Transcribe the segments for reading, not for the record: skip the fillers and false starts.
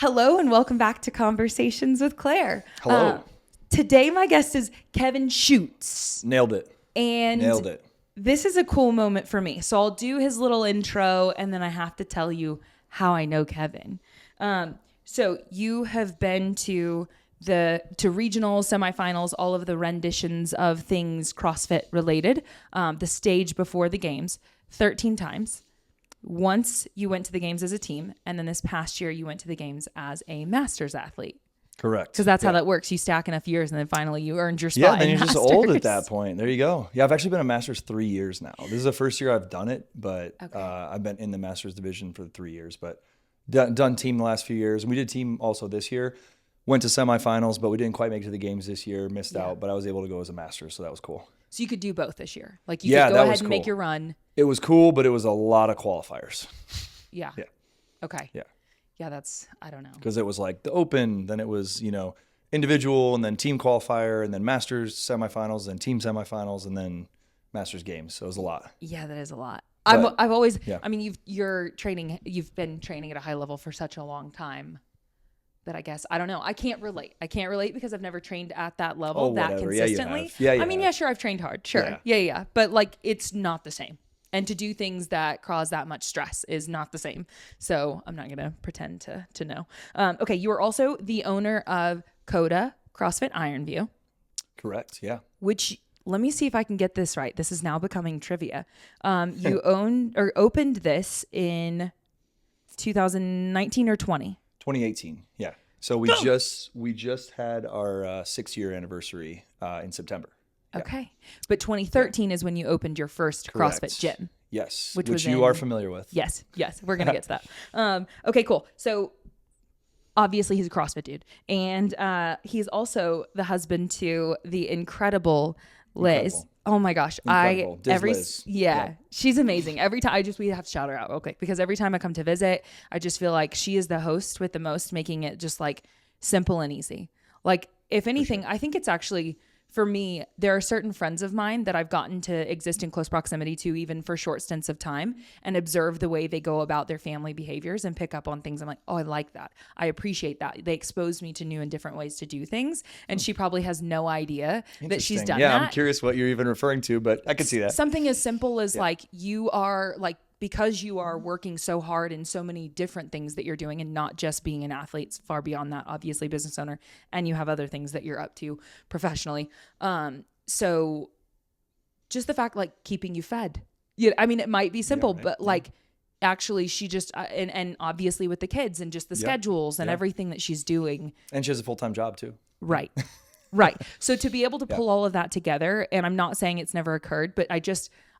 Hello and welcome back to Conversations with Claire. Hello. Today my guest is Kevin Schuetz. Nailed it. And Nailed it. This is a cool moment for me. So I'll do his little intro and then I have to tell you how I know Kevin. So you have been to regionals, semifinals, all of the renditions of things CrossFit related, the stage before the games, 13 times. Once you went to the games as a team, and then this past year you went to the games as a Masters athlete. Correct. Because that's how that works. You stack enough years, and then finally you earned your spot. Yeah, then you're Masters. just old at that point. There you go. Yeah, I've actually been a Masters 3 years now. This is the first year I've done it, but I've been in the Masters division for 3 years. But done team the last few years, and we did team also this year. Went to semifinals, but we didn't quite make it to the games this year. Missed out, but I was able to go as a Masters, so that was cool. So you could do both this year. Like you could go ahead and make your run. It was cool, but it was a lot of qualifiers. Yeah. Yeah. Okay. Yeah. Yeah, that's, I don't know. Because it was like the Open, then it was, individual, and then team qualifier, and then Masters semifinals, then team semifinals, and then Masters games. So it was a lot. Yeah, that is a lot. But, I've always, I mean, you've been training at a high level for such a long time that I guess, I don't know. I can't relate because I've never trained at that level consistently. Yeah, sure, I've trained hard. Sure. Yeah. But like, it's not the same. And to do things that cause that much stress is not the same. So I'm not going to pretend to know. Okay. You are also the owner of Koda CrossFit Iron View. Correct. Yeah. Which, let me see if I can get this right. This is now becoming trivia. You opened this in 2019 or 20? 2018. Yeah. So we just had our 6-year anniversary in September. Yeah. Okay. But 2013 is when you opened your first Correct. CrossFit gym. Yes. Which you are familiar with. Yes. We're going to get to that. Okay, cool. So obviously he's a CrossFit dude. And he's also the husband to the incredible Liz. Oh my gosh. Liz. She's amazing. Every time we have to shout her out real quick because every time I come to visit, I just feel like she is the host with the most, making it just like simple and easy. Like if anything, I think it's actually, for me, there are certain friends of mine that I've gotten to exist in close proximity to, even for short stints of time, and observe the way they go about their family behaviors and pick up on things. I'm like, oh, I like that. I appreciate that. They exposed me to new and different ways to do things. And she probably has no idea that she's done that. Yeah, I'm curious what you're even referring to, but I can see that. Something as simple as like you are like, because you are working so hard in so many different things that you're doing and not just being an athlete, it's far beyond that, obviously business owner, and you have other things that you're up to professionally. So just the fact, like keeping you fed, I mean, it might be simple, but like actually she just, and obviously with the kids and just the schedules and everything that she's doing. And she has a full-time job too. Right. Right. So to be able to pull all of that together, and I'm not saying it's never occurred, but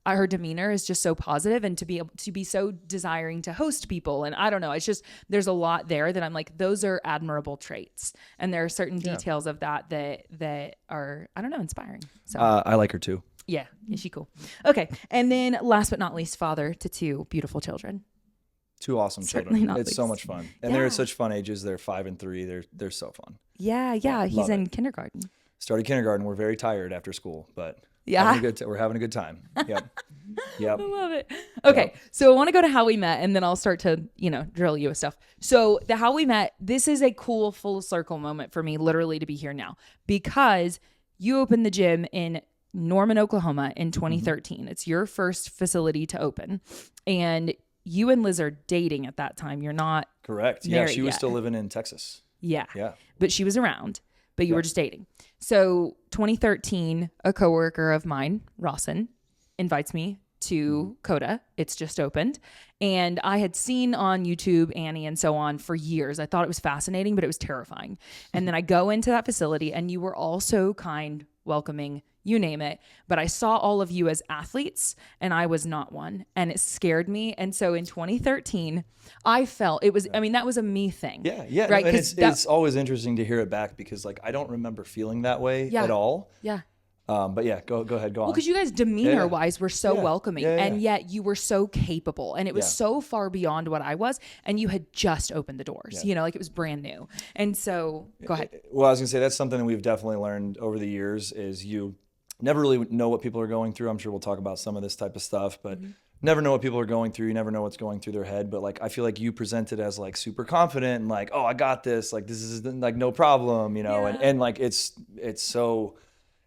her demeanor is just so positive, and to be able to be so desiring to host people. And I don't know, it's just, there's a lot there that I'm like, those are admirable traits. And there are certain details of that are, I don't know, inspiring. So I like her too. Yeah. Is she cool? Okay. And then last but not least, father to 2 beautiful children. 2 awesome children. It's so much fun. And they're at such fun ages. They're 5 and 3. They're so fun. Yeah. He's in kindergarten. Started kindergarten. We're very tired after school, but we're having a good time. Yep. I love it. Okay. So I want to go to how we met, and then I'll start to, drill you with stuff. So the how we met, this is a cool full circle moment for me, literally, to be here now, because you opened the gym in Norman, Oklahoma in 2013. Mm-hmm. It's your first facility to open, and you and Liz are dating at that time. You're not correct. Yeah. She was still living in Texas. Yeah. But she was around. But you were just dating. So 2013, a coworker of mine, Rawson, invites me to Koda. It's just opened. And I had seen on YouTube, Annie and so on for years. I thought it was fascinating, but it was terrifying. And then I go into that facility, and you were all so kind, welcoming, you name it. But I saw all of you as athletes, and I was not one. And it scared me. And so in 2013, I felt it was, I mean, that was a me thing. Yeah. Right. And it's always interesting to hear it back, because like, I don't remember feeling that way at all. Yeah. But yeah, go ahead, go on. Well, because you guys demeanor wise were so welcoming, and yet you were so capable, and it was so far beyond what I was, and you had just opened the doors, like it was brand new. And so go ahead. Well, I was gonna say, that's something that we've definitely learned over the years, is you never really know what people are going through. I'm sure we'll talk about some of this type of stuff, but never know what people are going through. You never know what's going through their head. But like, I feel like you presented as like super confident and like, oh, I got this. Like, this is like no problem, and like, it's so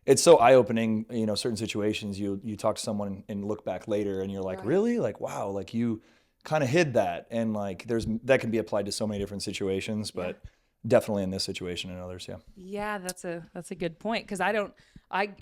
eye-opening, certain situations you talk to someone and look back later and you're like, really? Like, wow, like you kind of hid that. And like, that can be applied to so many different situations, but definitely in this situation and others. Yeah. Yeah. That's a good point. Cause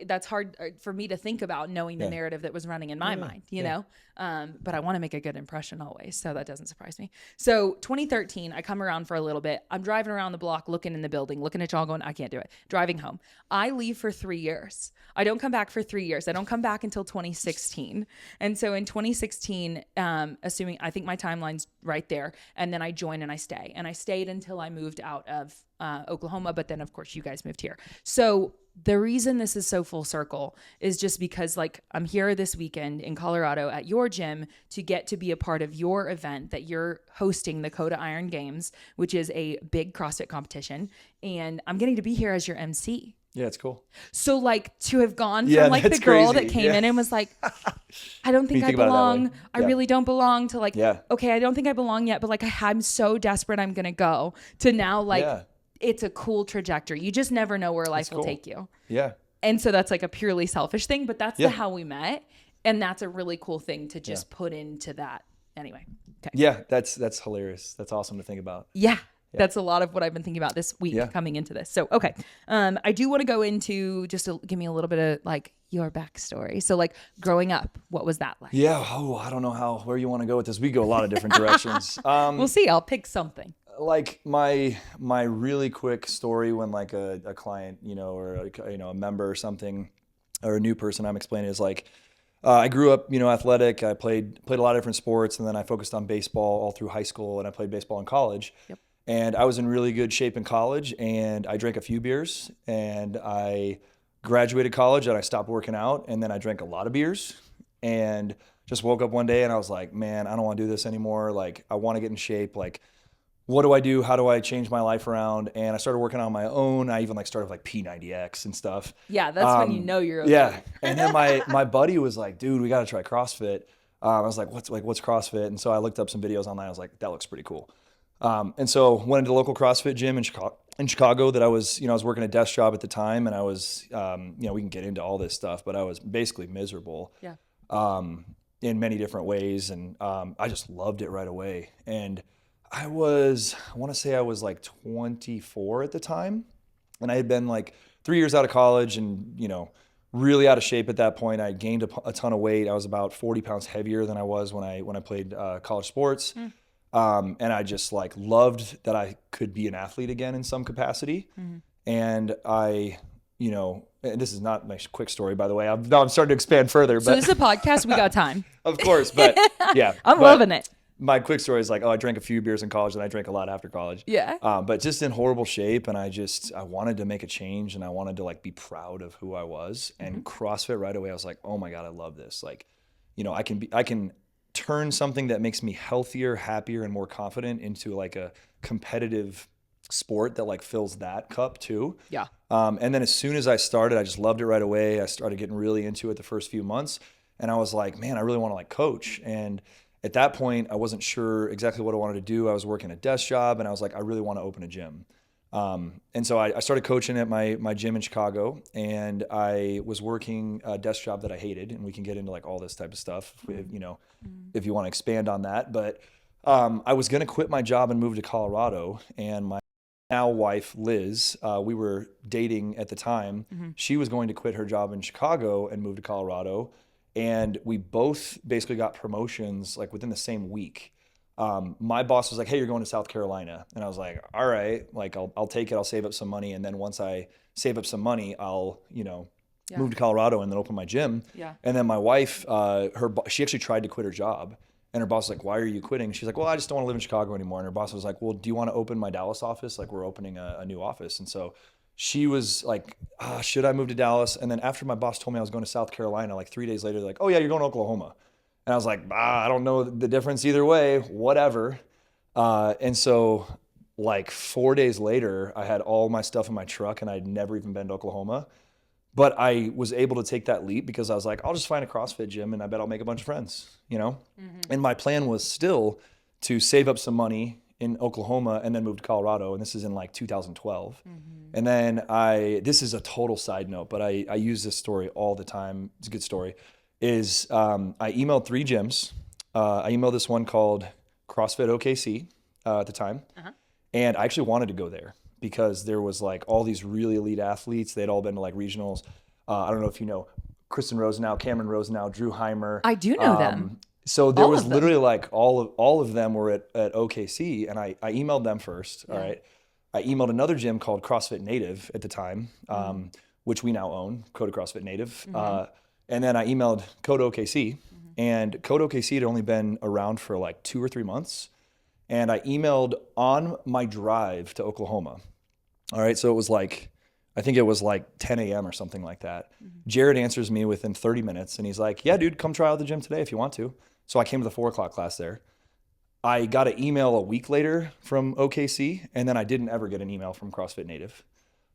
that's hard for me to think about, knowing the narrative that was running in my mind, you know? But I want to make a good impression always. So that doesn't surprise me. So 2013, I come around for a little bit. I'm driving around the block, looking in the building, looking at y'all going, I can't do it. Driving home. I leave for 3 years. I don't come back for 3 years. I don't come back until 2016. And so in 2016, assuming, I think my timeline's right there. And then I join and I stay. And I stayed until I moved out of Oklahoma. But then of course you guys moved here. So the reason this is so full circle is just because like I'm here this weekend in Colorado at your gym to get to be a part of your event that you're hosting, the Koda Iron Games, which is a big CrossFit competition. And I'm getting to be here as your MC. Yeah, it's cool. So like to have gone from like the girl that came in and was like, I don't think I belong. I really don't belong, to like, okay, I don't think I belong yet, but like I'm so desperate I'm going to go, to now like, it's a cool trajectory. You just never know where life will take you. Yeah. And so that's like a purely selfish thing, but that's how we met. And that's a really cool thing to just put into that. Anyway. Okay. Yeah. That's hilarious. That's awesome to think about. Yeah. That's a lot of what I've been thinking about this week coming into this. So, okay. I do want to go into just to give me a little bit of like your backstory. So like growing up, what was that like? Yeah. Oh, I don't know where you want to go with this. We go a lot of different directions. We'll see. I'll pick something. Like my really quick story when like a client, or a member or something, or a new person I'm explaining is like, I grew up, athletic. I played a lot of different sports, and then I focused on baseball all through high school, and I played baseball in college. Yep. And I was in really good shape in college, and I drank a few beers, and I graduated college and I stopped working out, and then I drank a lot of beers and just woke up one day and I was like, man, I don't want to do this anymore. Like, I want to get in shape. Like, what do I do? How do I change my life around? And I started working on my own. I even like started like P90X and stuff. Yeah, that's when you know you're okay. Yeah. And then my buddy was like, dude, we got to try CrossFit. I was like, what's CrossFit? And so I looked up some videos online. I was like, that looks pretty cool. And so went into the local CrossFit gym in Chicago that I was, I was working a desk job at the time, and I was, we can get into all this stuff, but I was basically miserable. Yeah. In many different ways. And I just loved it right away. And I want to say I was like 24 at the time, and I had been like 3 years out of college and, really out of shape at that point. I gained a ton of weight. I was about 40 pounds heavier than I was when I played college sports. And I just like loved that I could be an athlete again in some capacity. Mm-hmm. And I, and this is not my quick story, by the way. I'm starting to expand further. So this is a podcast. We got time. Of course. But yeah. I'm loving it. My quick story is like, I drank a few beers in college and I drank a lot after college. Yeah. But just in horrible shape. And I wanted to make a change, and I wanted to like be proud of who I was. And CrossFit right away, I was like, oh my God, I love this. Like, I can turn something that makes me healthier, happier, and more confident into like a competitive sport that like fills that cup too. Yeah. And then as soon as I started, I just loved it right away. I started getting really into it the first few months, and I was like, man, I really want to like coach. And at that point, I wasn't sure exactly what I wanted to do. I was working a desk job, and I was like, I really want to open a gym. And so I started coaching at my gym in Chicago, and I was working a desk job that I hated, and we can get into like all this type of stuff, if you want to expand on that. But I was going to quit my job and move to Colorado, and my now wife, Liz, we were dating at the time. Mm-hmm. She was going to quit her job in Chicago and move to Colorado. And we both basically got promotions like within the same week. My boss was like, hey, you're going to South Carolina. And I was like, all right, like I'll take it. I'll save up some money. And then once I save up some money, I'll, move to Colorado and then open my gym. Yeah. And then my wife, she actually tried to quit her job. And her boss was like, why are you quitting? She's like, well, I just don't want to live in Chicago anymore. And her boss was like, well, do you want to open my Dallas office? Like, we're opening a new office. And so she was like, should I move to Dallas? And then after my boss told me I was going to South Carolina, like 3 days later, they're like, oh yeah, you're going to Oklahoma. And I was like, I don't know the difference either way, whatever. And so like 4 days later, I had all my stuff in my truck, and I'd never even been to Oklahoma. But I was able to take that leap because I was like, I'll just find a CrossFit gym and I bet I'll make a bunch of friends, you know? And my plan was still to save up some money in Oklahoma and then move to Colorado. And this is in like 2012. And then this is a total side note, but I use this story all the time. It's a good story. I emailed 3 gyms. I emailed this one called CrossFit OKC at the time. And I actually wanted to go there because there was like all these really elite athletes. They'd all been to like regionals. I don't know if you know Kristen Rosenau, Cameron Rosenau, Drew Heimer. I do know them. So there was literally like all of them were at OKC, and I emailed them first. All right. I emailed another gym called CrossFit Native at the time, which we now own, Koda CrossFit Native. And then I emailed Koda OKC, and Koda OKC had only been around for like 2 or 3 months. And I emailed on my drive to Oklahoma. All right. So it was like, I think it was like 10 a.m. or something like that. Jared answers me within 30 minutes and he's like, yeah, dude, come try out the gym today if you want to. So I came to the 4 o'clock class there. I got an email a week later from OKC, and then I didn't ever get an email from CrossFit Native.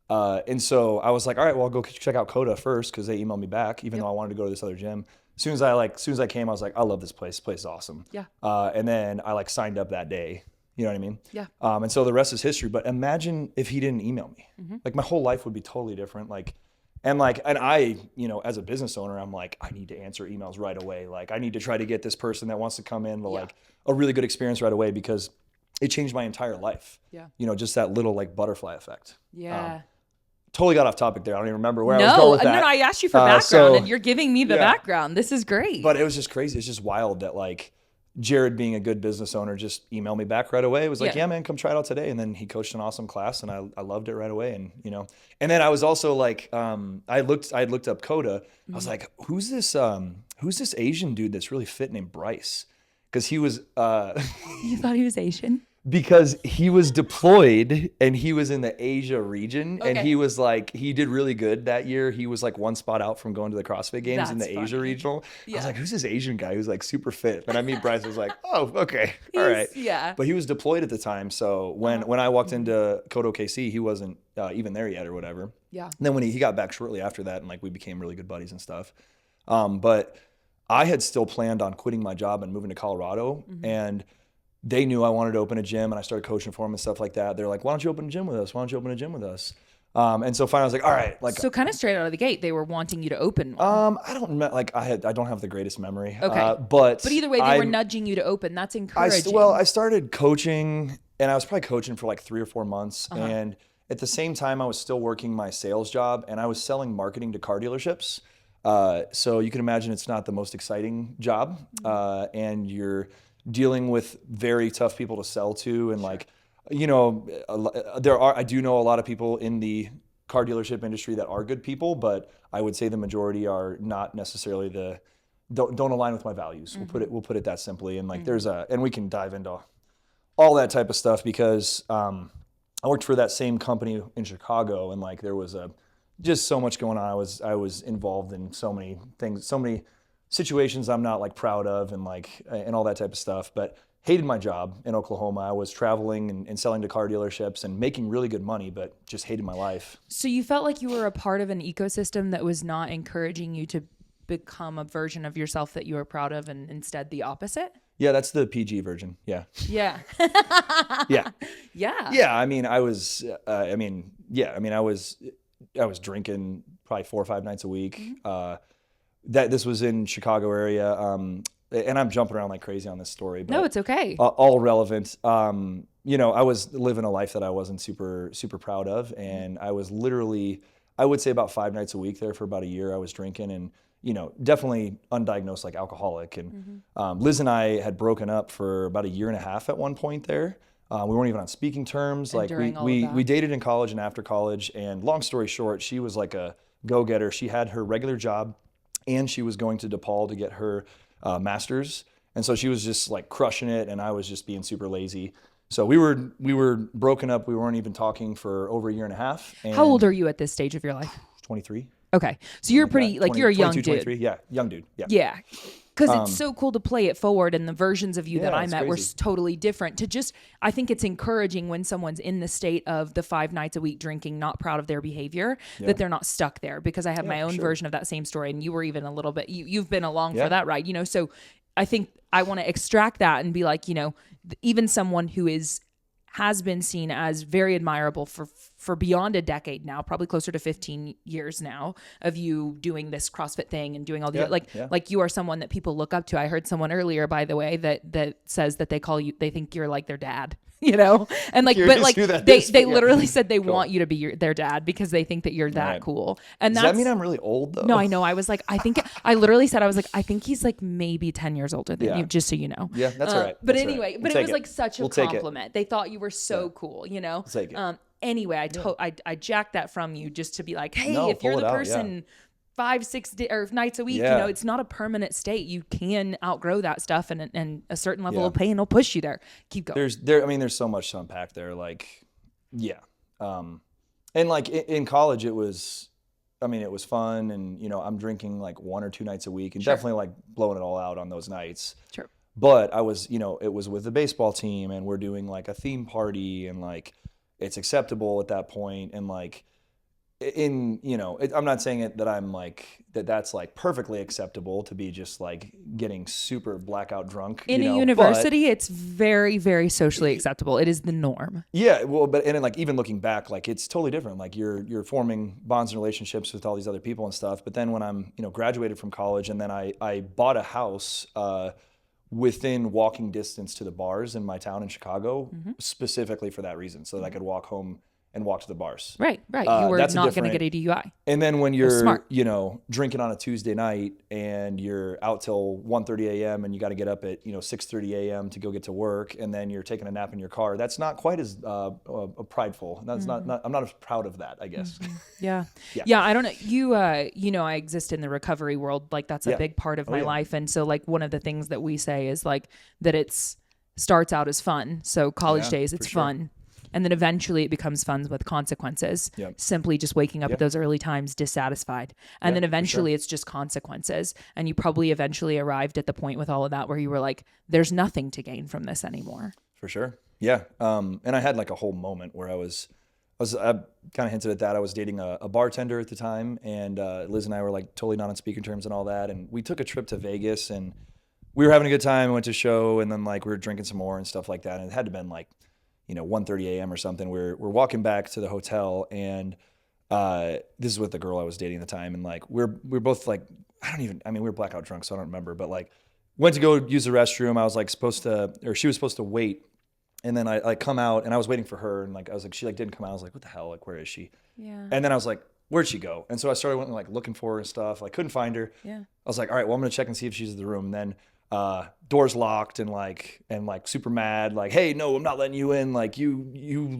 And so I was like, all right, well, I'll go check out Koda first because they emailed me back, even though I wanted to go to this other gym. As soon as I came, I was like, I love this place. This place is awesome. Yeah. And then I like signed up that day. You know what I mean? Yeah. And so the rest is history. But imagine if he didn't email me. Like my whole life would be totally different. And I, you know, as a business owner, I'm like, I need to answer emails right away. Like I need to try to get this person that wants to come in to like a really good experience right away because it changed my entire life. Yeah. You know, just that little like butterfly effect. Yeah. Totally got off topic there. I don't even remember where I was going with that. No, I asked you for background and you're giving me the background. This is great. But it was just crazy. It's just wild that like Jared, being a good business owner, just emailed me back right away. It was like, yeah, man, come try it out today. And then he coached an awesome class and I loved it right away. And, you know, and then I was also like, I looked up Koda. I was like, who's this Asian dude that's really fit named Bryce? Cause he was, you thought he was Asian? Because he was deployed and he was in the Asia region and he was like, he did really good that year. He was like 1 spot out from going to the CrossFit Games in the Asia regional. I was like, who's this Asian guy who's like super fit? And I meet Bryce, I was like, oh, okay. All right. Yeah. But he was deployed at the time. So when I walked into Koda KC, he wasn't even there yet or whatever. Yeah. And then when he got back shortly after that and like we became really good buddies and stuff. But I had still planned on quitting my job and moving to Colorado and they knew I wanted to open a gym and I started coaching for them and stuff like that. They're like, why don't you open a gym with us? Why don't you open a gym with us? And so finally I was like, all right. Like, so kind of straight out of the gate, they were wanting you to open one. I don't have the greatest memory. Okay. But either way, they were nudging you to open. That's encouraging. I started coaching and I was probably coaching for like 3 or 4 months. And at the same time, I was still working my sales job and I was selling marketing to car dealerships. So you can imagine it's not the most exciting job. And you're dealing with very tough people to sell to. And like, you know, I do know a lot of people in the car dealership industry that are good people, but I would say the majority are not necessarily don't align with my values. We'll put it that simply. And like, and we can dive into all that type of stuff because, I worked for that same company in Chicago and like, there was just so much going on. I was involved in so many things, so many situations I'm not like proud of and like, and all that type of stuff, but hated my job in Oklahoma. I was traveling and selling to car dealerships and making really good money, but just hated my life. So you felt like you were a part of an ecosystem that was not encouraging you to become a version of yourself that you were proud of and instead the opposite? Yeah, that's the PG version. Yeah. Yeah. Yeah. Yeah. Yeah. I mean, I was drinking probably 4 or 5 nights a week. This was in Chicago area. And I'm jumping around like crazy on this story. But, no, it's okay. All relevant. You know, I was living a life that I wasn't super, super proud of. And I was literally, I would say about 5 nights a week there for about a year. I was drinking and, you know, definitely undiagnosed like alcoholic. And Liz and I had broken up for about 1.5 years at one point there. We weren't even on speaking terms. And like we dated in college and after college. And long story short, she was like a go-getter. She had her regular job and she was going to DePaul to get her master's. And so she was just like crushing it. And I was just being super lazy. So we were broken up. We weren't even talking for over 1.5 years. And how old are you at this stage of your life? 23. Okay. So you're pretty, like you're a young dude. 23. Yeah. Young dude. Yeah. Yeah. Because it's so cool to play it forward, and the versions of you that I met were crazy. totally different. I think it's encouraging when someone's in the state of the 5 nights a week drinking, not proud of their behavior, that they're not stuck there. Because I have my own version of that same story, and you were even a little bit, you've been along for that ride, so I think I want to extract that and be like, even someone who has been seen as very admirable for beyond a decade now, probably closer to 15 years now, of you doing this CrossFit thing and doing all the like you are someone that people look up to. I heard someone earlier, by the way, that says that they think you're like their dad. And like, but like they literally said they want you to be their dad because they think that you're that cool. And does that mean I'm really old though? No, I know. I was like, I literally said, I think he's like maybe 10 years older than you, just so you know. Yeah, that's all right. But that's anyway, right. but it was like such a compliment. They thought you were so cool, We'll take it. Anyway, I jacked that from you just to be like, hey, if you're the person 5, 6 or nights a week, it's not a permanent state. You can outgrow that stuff, and a certain level of pain will push you there. Keep going. There's so much to unpack there. Like, and like in college, it was fun, and I'm drinking like 1 or 2 nights a week, and definitely like blowing it all out on those nights. Sure. But I was, it was with the baseball team, and we're doing like a theme party, and like it's acceptable at that point, and like. I'm not saying it that I'm like that's like perfectly acceptable to be just like getting super blackout drunk in a university, it's very, very socially acceptable. It is the norm. Yeah, well, but and like even looking back, like it's totally different. Like you're forming bonds and relationships with all these other people and stuff. But then when I'm graduated from college, and then I bought a house within walking distance to the bars in my town in Chicago, specifically for that reason, so that I could walk home and walk to the bars. Right. You were not going to get a DUI. And then when you're, drinking on a Tuesday night and you're out till 1:30 a.m. and you got to get up at, 6:30 a.m. to go get to work, and then you're taking a nap in your car, that's not quite as prideful. That's not I'm not as proud of that, I guess. Yeah. I don't know. You, I exist in the recovery world. Like that's a big part of my life. And so like one of the things that we say is like that starts out as fun. So college days, it's fun. And then eventually it becomes fun with consequences. Simply just waking up at those early times dissatisfied. And then eventually it's just consequences. And you probably eventually arrived at the point with all of that where you were like, there's nothing to gain from this anymore. For sure. Yeah. And I had like a whole moment where I kind of hinted at that. I was dating a bartender at the time, and Liz and I were like totally not on speaking terms and all that. And we took a trip to Vegas, and we were having a good time. We went to a show, and then like we were drinking some more and stuff like that. And it had to have been like, 1:30 a.m. or something. We're walking back to the hotel, and this is with the girl I was dating at the time, and like we're both like we were blackout drunk, so I don't remember, but like went to go use the restroom. I was like she was supposed to wait, and then I come out, and I was waiting for her, and like I was like she like didn't come out. I was like, what the hell? Like where is she? Yeah. And then I was like, where'd she go? And so I started like looking for her and stuff. Like couldn't find her. Yeah. I was like, all right, well I'm gonna check and see if she's in the room. And then doors locked, and like super mad, like, hey, no, I'm not letting you in. Like you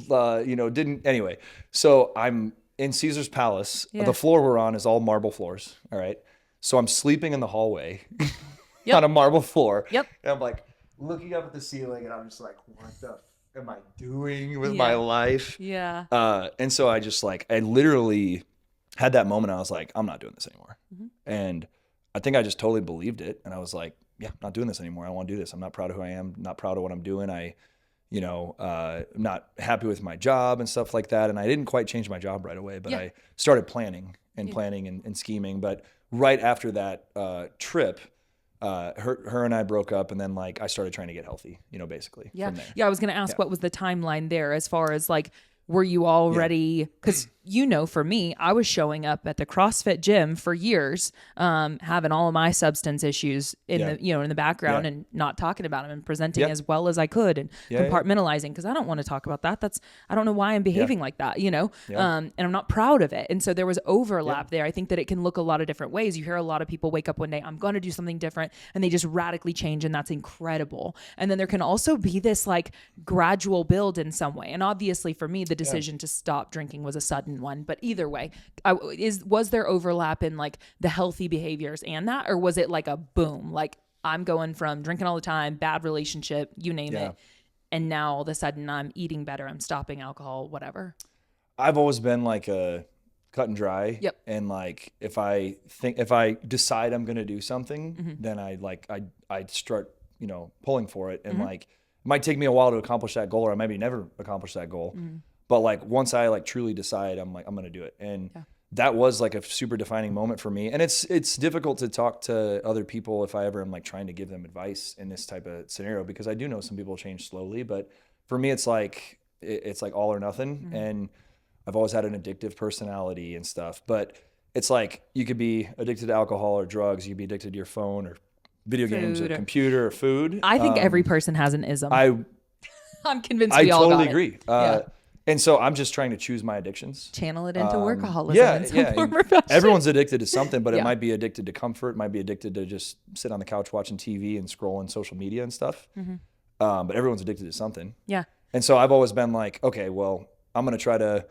didn't. Anyway, so I'm in Caesar's Palace. Yeah. The floor we're on is all marble floors. All right. So I'm sleeping in the hallway on a marble floor. Yep. And I'm like looking up at the ceiling, and I'm just like, what the am I doing with my life? Yeah. And so I just like, I literally had that moment. I was like, I'm not doing this anymore. And I think I just totally believed it. And I was like, yeah, I'm not doing this anymore. I don't want to do this. I'm not proud of who I am, not proud of what I'm doing. I'm not happy with my job and stuff like that. And I didn't quite change my job right away, but I started planning and scheming. But right after that trip, her and I broke up, and then like I started trying to get healthy, basically. Yeah. From there. Yeah. I was going to ask what was the timeline there as far as like, were you already, because for me, I was showing up at the CrossFit gym for years, having all of my substance issues in the background and not talking about them and presenting as well as I could and compartmentalizing, because I don't want to talk about that. I don't know why I'm behaving like that, and I'm not proud of it. And so there was overlap there. I think that it can look a lot of different ways. You hear a lot of people wake up one day, I'm going to do something different, and they just radically change, and that's incredible. And then there can also be this like gradual build in some way. And obviously for me, the decision to stop drinking was a sudden one, but either way, was there overlap in like the healthy behaviors and that, or was it like a boom, like I'm going from drinking all the time, bad relationship, you name it, and now all of a sudden I'm eating better, I'm stopping alcohol, whatever? I've always been like a cut and dry. Yep. And like, if I decide I'm going to do something, then I start, pulling for it. And like, it might take me a while to accomplish that goal, or I maybe never accomplish that goal. But like, once I like truly decide, I'm going to do it. And that was like a super defining moment for me. And it's difficult to talk to other people if I ever am like trying to give them advice in this type of scenario, because I do know some people change slowly, but for me, it's like all or nothing. And I've always had an addictive personality and stuff, but it's like, you could be addicted to alcohol or drugs. You could be addicted to your phone or video games or computer or food. I think every person has an ism. I'm convinced I we all totally got agree. And so I'm just trying to choose my addictions. Channel it into workaholism. Everyone's addicted to something, but it might be addicted to comfort. It might be addicted to just sit on the couch watching TV and scrolling social media and stuff. But everyone's addicted to something. Yeah. And so I've always been like, okay, well, I'm going to try to,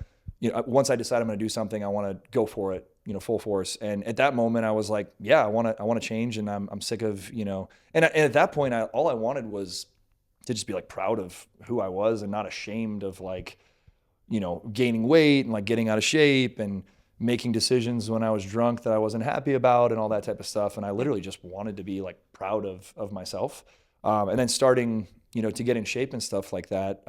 once I decide I'm going to do something, I want to go for it, full force. And at that moment I was like, yeah, I want to change, and I'm sick of, and at that point, all I wanted was to just be like proud of who I was and not ashamed of like, gaining weight and like getting out of shape and making decisions when I was drunk that I wasn't happy about and all that type of stuff. And I literally just wanted to be like proud of myself. And then starting, to get in shape and stuff like that.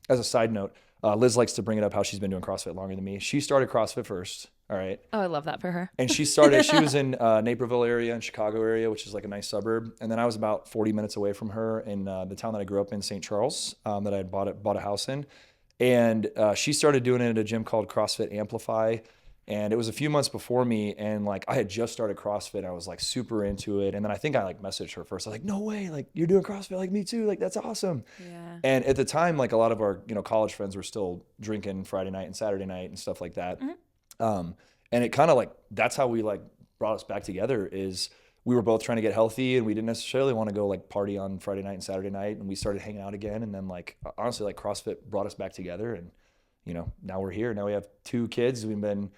As a side note, Liz likes to bring it up how she's been doing CrossFit longer than me. She started CrossFit first. All right. Oh, I love that for her. And she was in Naperville area and Chicago area, which is like a nice suburb. And then I was about 40 minutes away from her in the town that I grew up in, St. Charles, that I had bought a house in. And she started doing it at a gym called CrossFit Amplify. And it was a few months before me. And like, I had just started CrossFit. I was like super into it. And then I think I like messaged her first. I was like, no way, like you're doing CrossFit like me too. Like, that's awesome. Yeah. And at the time, like a lot of our, college friends were still drinking Friday night and Saturday night and stuff like that. And it kind of like, that's how we like brought us back together, is we were both trying to get healthy, and we didn't necessarily want to go like party on Friday night and Saturday night. And we started hanging out again. And then like, honestly, like CrossFit brought us back together, and, now we're here. Now we have 2 kids. We've been,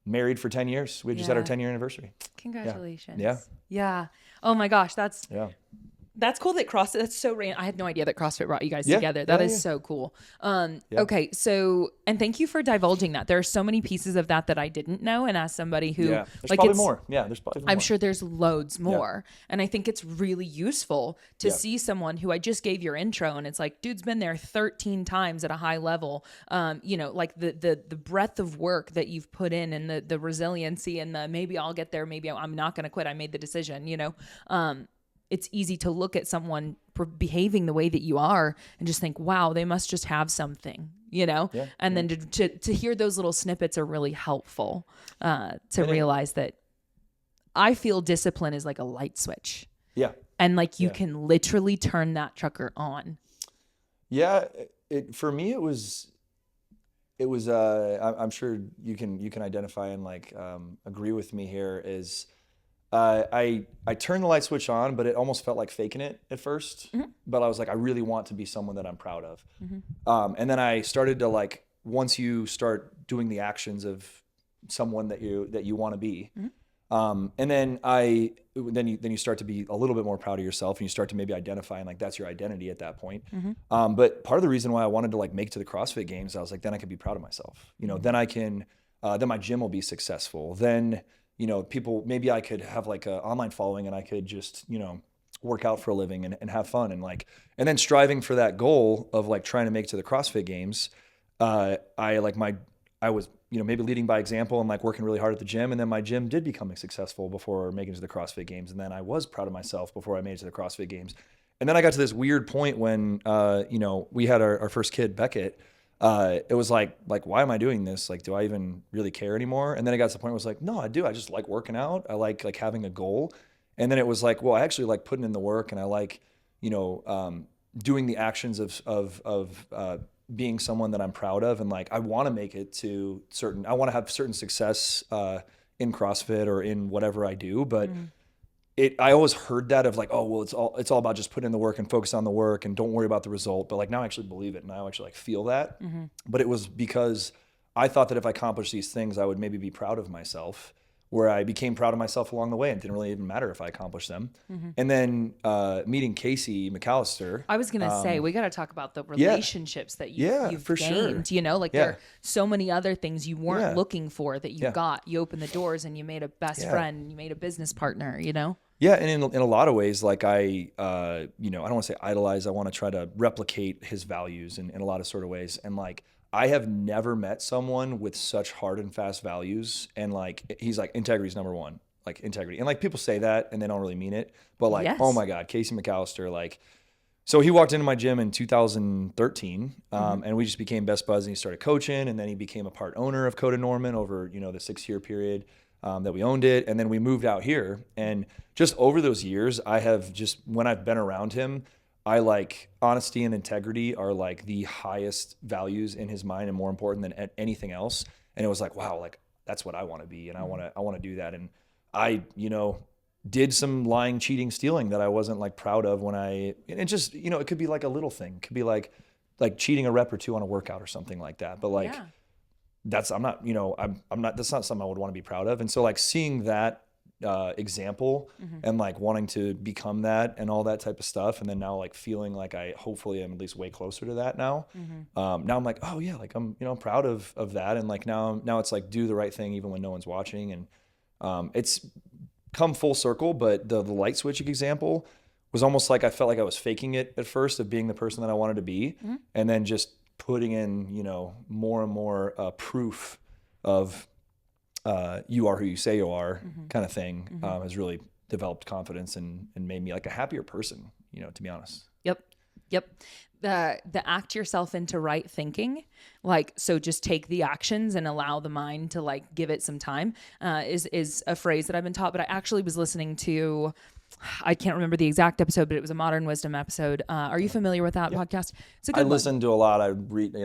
married for 10 years. We just had our 10-year anniversary. Congratulations. Yeah. Oh my gosh. That's cool that CrossFit, that's so random. I had no idea that CrossFit brought you guys together. That is so cool. Okay. So, and thank you for divulging that. There are so many pieces of that I didn't know. And as somebody who there's probably more. Yeah. There's probably more. I'm sure there's loads more. And I think it's really useful to see someone who I just gave your intro, and it's like, dude's been there 13 times at a high level. Like the breadth of work that you've put in, and the resiliency, and the, maybe I'll get there. Maybe I'm not going to quit. I made the decision, it's easy to look at someone behaving the way that you are and just think, wow, they must just have something, and then to hear those little snippets are really helpful to realize that I feel discipline is like a light switch. Yeah. And like you can literally turn that trucker on. Yeah. For me, it was I'm sure you can identify and like agree with me here, is I turned the light switch on, but it almost felt like faking it at first. But I was like, I really want to be someone that I'm proud of. And then I started to like, once you start doing the actions of someone that you want to be, and then you start to be a little bit more proud of yourself, and you start to maybe identify, and like that's your identity at that point. But part of the reason why I wanted to like make it to the CrossFit Games, I was like, then I could be proud of myself. Then I can, then my gym will be successful. Then people, maybe I could have like an online following, and I could just, work out for a living and have fun, and then striving for that goal of like trying to make it to the CrossFit Games. I was, maybe leading by example and like working really hard at the gym. And then my gym did become successful before making it to the CrossFit Games. And then I was proud of myself before I made it to the CrossFit Games. And then I got to this weird point when, we had our first kid, Beckett. It was like, why am I doing this? Like, do I even really care anymore? And then it got to the point where it was like, no, I do. I just like working out. I like having a goal. And then it was like, well, I actually like putting in the work, and I like, doing the actions of being someone that I'm proud of. And like, I want to make it to I want to have certain success, in CrossFit or in whatever I do. But I always heard that of like, oh, well, it's all about just putting in the work and focus on the work and don't worry about the result. But like, now I actually believe it, and I actually like feel that. But it was because I thought that if I accomplished these things, I would maybe be proud of myself, where I became proud of myself along the way, and it didn't really even matter if I accomplished them. And then meeting Casey McAllister. I was gonna say, we got to talk about the relationships that you've for gained. sure. You know, like there are so many other things you weren't looking for that you got. You opened the doors, and you made a best friend, you made a business partner. You know. Yeah, and in a lot of ways, like I don't want to say idolize. I want to try to replicate his values in a lot of sort of ways, and like. I have never met someone with such hard and fast values. And like, he's like, integrity is number one, like integrity. And like people say that and they don't really mean it, but like, oh my God, Casey McAllister, like, so he walked into my gym in 2013 and we just became best buds, and he started coaching, and then he became a part owner of Koda Norman over, the 6-year period that we owned it. And then we moved out here, and just over those years, I have just, when I've been around him, I like honesty and integrity are like the highest values in his mind and more important than anything else. And it was like, wow, like that's what I want to be. And I want to do that. And I, did some lying, cheating, stealing that I wasn't like proud of and it just, it could be like a little thing. It could be like cheating a rep or two on a workout or something like that. But like, that's not something I would want to be proud of. And so like seeing that example and like wanting to become that and all that type of stuff, and then now like feeling like I hopefully am at least way closer to that now. Now I'm like, oh yeah, like I'm proud of that, and like now it's like do the right thing even when no one's watching, and it's come full circle. But the light switch example was almost like I felt like I was faking it at first of being the person that I wanted to be, and then just putting in more and more proof of you are who you say you are kind of thing has really developed confidence and made me like a happier person, to be honest. Yep. The act yourself into right thinking, like, so just take the actions and allow the mind to like give it some time is a phrase that I've been taught. But I actually was listening to, I can't remember the exact episode, but it was a Modern Wisdom episode. Are you familiar with that podcast? It's a good one. Listen to a lot. I read,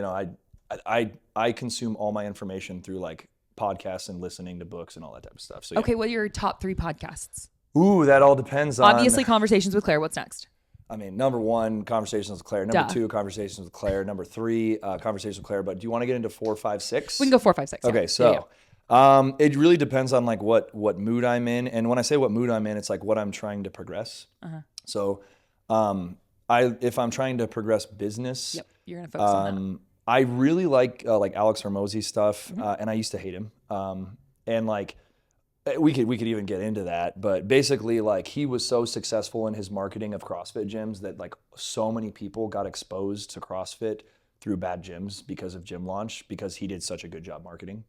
I consume all my information through like podcasts and listening to books and all that type of stuff. So okay, what are your top 3 podcasts? Ooh, that all depends on. Obviously, Conversations with Claire. What's next? I mean, number 1, Conversations with Claire. Number 2, Conversations with Claire. Number 3, Conversations with Claire. But do you want to get into 4, 5, 6? We can go 4, 5, 6. Okay, so it really depends on like what mood I'm in, and when I say what mood I'm in, it's like what I'm trying to progress. So, if I'm trying to progress business, you're gonna focus on that. I really like Alex Hormozi's stuff, and I used to hate him. And like we could even get into that, but basically like he was so successful in his marketing of CrossFit gyms that like so many people got exposed to CrossFit through bad gyms because of Gym Launch, because he did such a good job marketing.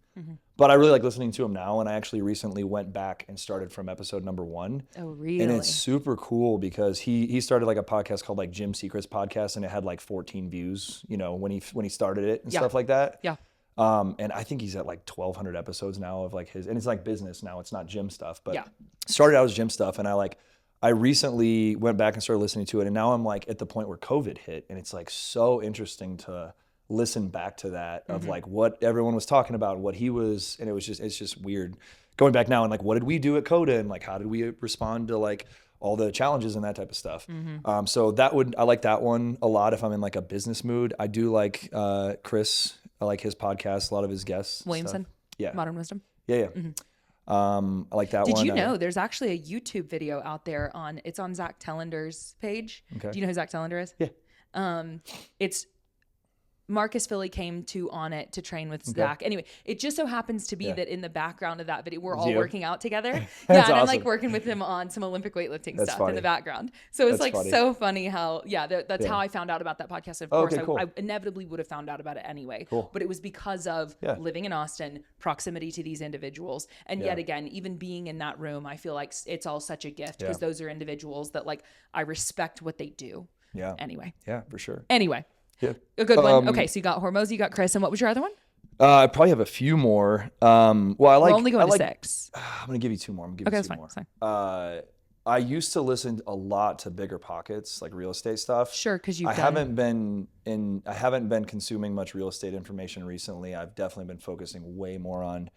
But I really like listening to him now, and I actually recently went back and started from episode number 1. Oh, really? And it's super cool because he started like a podcast called like Gym Secrets Podcast, and it had like 14 views, when he started it and stuff like that. Yeah. And I think he's at like 1,200 episodes now of like his, and it's like business now, it's not gym stuff, but started out as gym stuff. And I recently went back and started listening to it, and now I'm like at the point where COVID hit, and it's like so interesting to listen back to that of like what everyone was talking about, what he was, and it's just weird going back now and like what did we do at Koda, and like how did we respond to like all the challenges and that type of stuff. So I like that one a lot if I'm in like a business mood. I do like Chris. I like his podcast, a lot of his guests. Williamson? Stuff. Yeah. Modern Wisdom? Yeah. I like that one. Did you know there's actually a YouTube video out there it's on Zach Tellender's page. Okay. Do you know who Zach Tellender is? Yeah. It's Marcus Philly came on it to train with Zach. Anyway, it just so happens to be that in the background of that video, we're all working out together. And awesome. I'm like working with him on some Olympic weightlifting stuff in the background. So it's so funny how, that's how I found out about that podcast. Of course, cool. I inevitably would have found out about it anyway. Cool. But it was because of living in Austin, proximity to these individuals. And yet again, even being in that room, I feel like it's all such a gift because those are individuals that like I respect what they do. Yeah. Anyway. Yeah, for sure. Anyway. Yeah. A good one. Okay, so you got Hormozi, you got Chris, and what was your other one? I probably have a few more. We're only going to 6. I'm going to give you 2 more. That's fine. I used to listen a lot to Bigger Pockets, like real estate stuff. Sure, because I haven't been consuming much real estate information recently. I've definitely been focusing way more on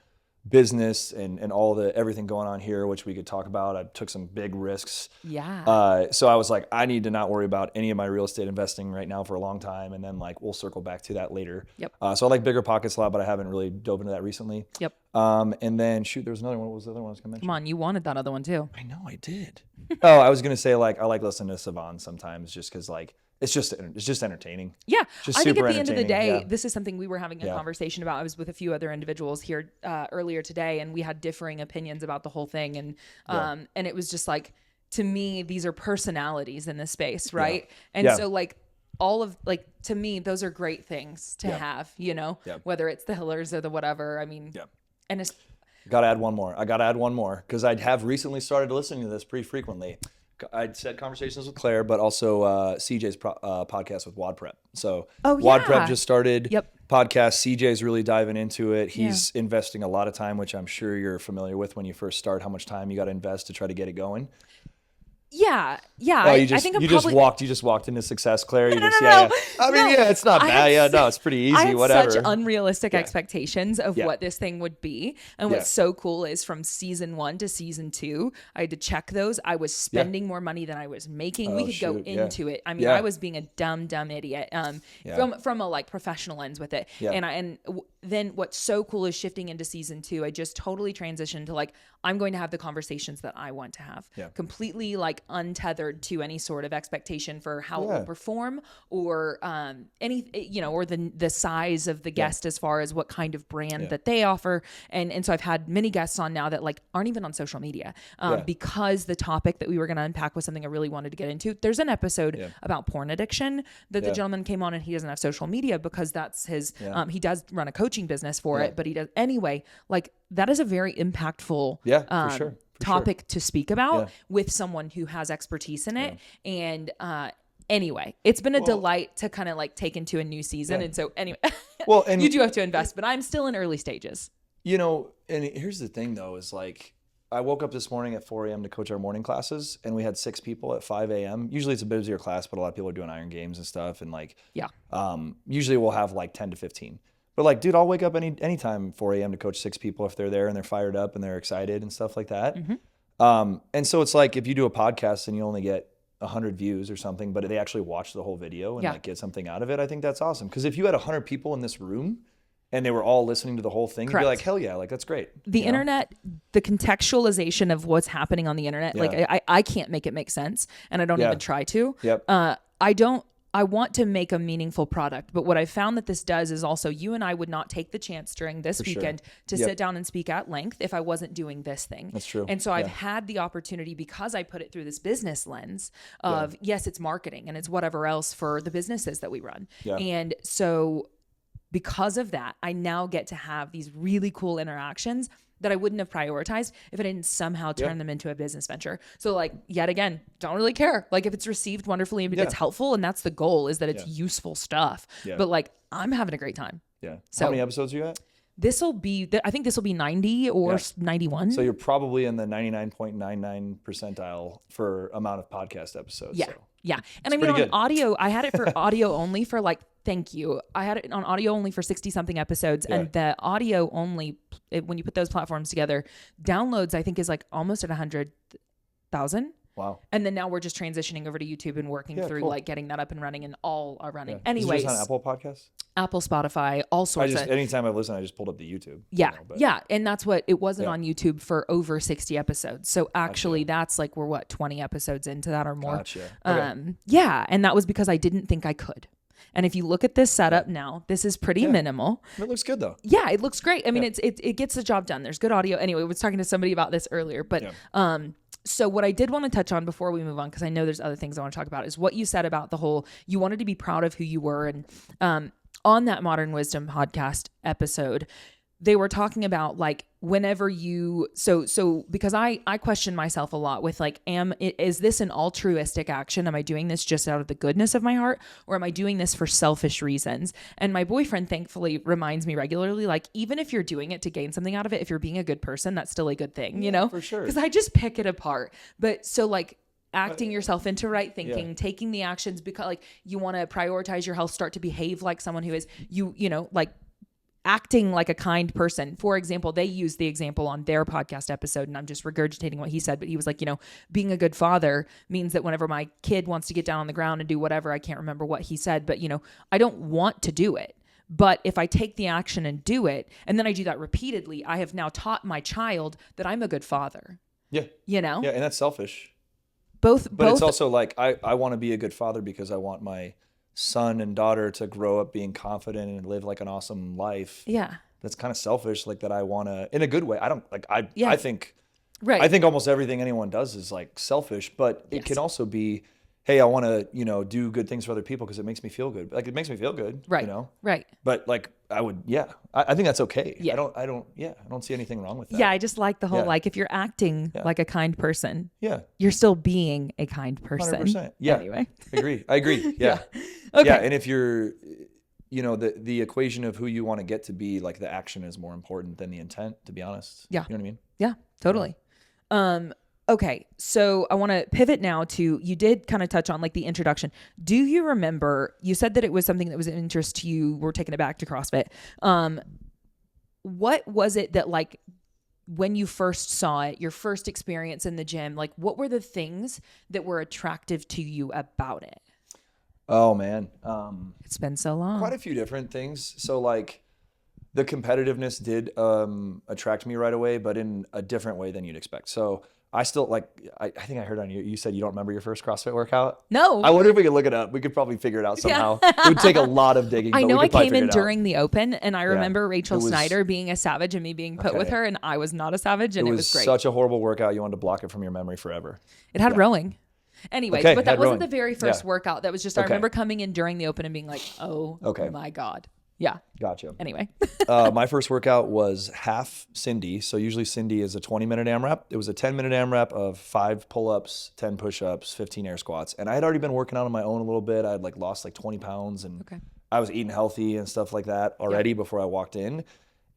business and all everything going on here, which we could talk about. I took some big risks. Yeah. So I was like, I need to not worry about any of my real estate investing right now for a long time. And then like, we'll circle back to that later. Yep. So I like bigger pockets a lot, but I haven't really dove into that recently. Yep. And then there was another one. What was the other one I was going to mention? Come on. You wanted that other one too. I know I did. Oh, I was going to say like, I like listening to Savan sometimes just cause like, it's just entertaining. Yeah. Just I think super at the end of the day, entertaining. this is something we were having a conversation about. I was with a few other individuals here earlier today, and we had differing opinions about the whole thing. And it was just like, to me, these are personalities in this space, right? And so like all of like, to me, those are great things to have, you know, whether it's the Hillers or the whatever. I mean, and it's. Got to add one more. I got to add one more because I have recently started listening to this pretty frequently. I'd said Conversations with Claire, but also CJ's podcast with Wad Prep. So Wad Prep just started podcast. CJ's really diving into it. He's investing a lot of time, which I'm sure you're familiar with when you first start, how much time you got to invest to try to get it going. Yeah. Oh, I think I'm probably... You just walked into success, Claire. No. I mean, it's not bad. It's pretty easy. I had whatever. such unrealistic expectations of what this thing would be. And what's so cool is from season 1 to season 2, I had to check those. I was spending more money than I was making. We could go into it. I mean, I was being a dumb idiot from a like professional lens with it. Then what's so cool is shifting into season 2, I just totally transitioned to like, I'm going to have the conversations that I want to have. Completely like untethered to any sort of expectation for how it will perform or any, you know, or the size of the guest as far as what kind of brand that they offer. And so I've had many guests on now that like aren't even on social media because the topic that we were going to unpack was something I really wanted to get into. There's an episode about porn addiction that the gentleman came on, and he doesn't have social media because that's his, he does run a coaching business for it, but he does anyway, like that is a very impactful for sure. topic to speak about with someone who has expertise in it. And anyway, it's been a delight to kind of like take into a new season. And so anyway, and you do have to invest, but I'm still in early stages. You know, and here's the thing though, is like, I woke up this morning at 4 a.m. to coach our morning classes, and we had 6 people at 5 a.m. Usually it's a busier class, but a lot of people are doing Iron Games and stuff. And like, usually we'll have like 10 to 15. But like, dude, I'll wake up anytime 4 a.m. to coach 6 people if they're there and they're fired up and they're excited and stuff like that. And so it's like, if you do a podcast and you only get 100 views or something, but they actually watch the whole video and like get something out of it, I think that's awesome. Because if you had 100 people in this room and they were all listening to the whole thing, you'd be like, hell yeah, like that's great. The internet, the contextualization of what's happening on the internet, like I can't make it make sense, and I don't even try to. I want to make a meaningful product, but what I found that this does is also you and I would not take the chance during this weekend to sit down and speak at length if I wasn't doing this thing. That's true. And so I've had the opportunity, because I put it through this business lens of yes, it's marketing and it's whatever else for the businesses that we run. And so because of that, I now get to have these really cool interactions that I wouldn't have prioritized if I didn't somehow turn them into a business venture. So like, yet again, don't really care. Like if it's received wonderfully and it's helpful, and that's the goal, is that it's useful stuff. But like, I'm having a great time. So how many episodes are you at? I think this will be 90 or 91. So you're probably in the 99.99 percentile for amount of podcast episodes. And I mean, on audio, I had it for audio only for like, thank you. I had it on audio only for 60 something episodes, and the audio only, when you put those platforms together, downloads, I think is like almost at 100,000. Wow. And then now we're just transitioning over to YouTube and working through like getting that up and running, and all are running. Anyways, is it just on Apple Podcasts? Apple, Spotify, all sorts of. Anytime I've listened, I just pulled up the YouTube. And that's what it wasn't on YouTube for over 60 episodes. So actually, that's like we're 20 episodes into that or more. And that was because I didn't think I could. And if you look at this setup now, this is pretty minimal. It looks good though. Yeah, it looks great. I mean, it gets the job done. There's good audio. Anyway, I was talking to somebody about this earlier, but so what I did want to touch on before we move on, because I know there's other things I want to talk about, is what you said about the whole, you wanted to be proud of who you were. And on that Modern Wisdom podcast episode, they were talking about like whenever you, so because I question myself a lot with like, is this an altruistic action? Am I doing this just out of the goodness of my heart, or am I doing this for selfish reasons? And my boyfriend thankfully reminds me regularly, like, even if you're doing it to gain something out of it, if you're being a good person, that's still a good thing, you know? For sure. Because I just pick it apart. But so like, acting yourself into right thinking, taking the actions because like you want to prioritize your health, start to behave like someone who is, you know, like acting like a kind person. For example, they used the example on their podcast episode, and I'm just regurgitating what he said, but he was like, being a good father means that whenever my kid wants to get down on the ground and do whatever, I can't remember what he said, but I don't want to do it. But if I take the action and do it, and then I do that repeatedly, I have now taught my child that I'm a good father. Yeah. Yeah, and that's selfish. But it's also like, I want to be a good father because I want my son and daughter to grow up being confident and live like an awesome life. Yeah. That's kind of selfish, like that I want to, in a good way. I don't, like, I think, right. I think almost everything anyone does is like selfish, but it can also be, hey, I want to, do good things for other people because it makes me feel good. Like, it makes me feel good, right. Right. But like, I would, I think that's okay. Yeah. I don't see anything wrong with that. Yeah. I just like the whole, like, if you're acting like a kind person, you're still being a kind person. 100%. Yeah. Anyway. I agree. Yeah. Okay. Yeah. And if you're, the equation of who you want to get to be, like, the action is more important than the intent, to be honest. Yeah. You know what I mean? Yeah, totally. Okay, so I want to pivot now to, you did kind of touch on like the introduction. Do you remember, you said that it was something that was of interest to you, we're taking it back to CrossFit. What was it that, like, when you first saw it, your first experience in the gym, like, what were the things that were attractive to you about it? Oh man. It's been so long. Quite a few different things. So, like, the competitiveness did attract me right away, but in a different way than you'd expect. So I still, like, I think I heard on you said you don't remember your first CrossFit workout? No. I wonder if we could look it up. We could probably figure it out somehow. It would take a lot of digging. I know I came in during the open, and I remember Rachel Snyder being a savage and me being put with her, and I was not a savage, and it was great. Such a horrible workout. You wanted to block it from your memory forever. It had rowing. Anyways, but that wasn't the very first workout. That was just, I remember coming in during the open and being like, oh my God. Yeah. Gotcha. Anyway. My first workout was half Cindy. So usually Cindy is a 20-minute AMRAP. It was a 10-minute AMRAP of 5 pull-ups, 10 push-ups, 15 air squats. And I had already been working out on my own a little bit. I had, like, lost like 20 pounds and I was eating healthy and stuff like that already before I walked in.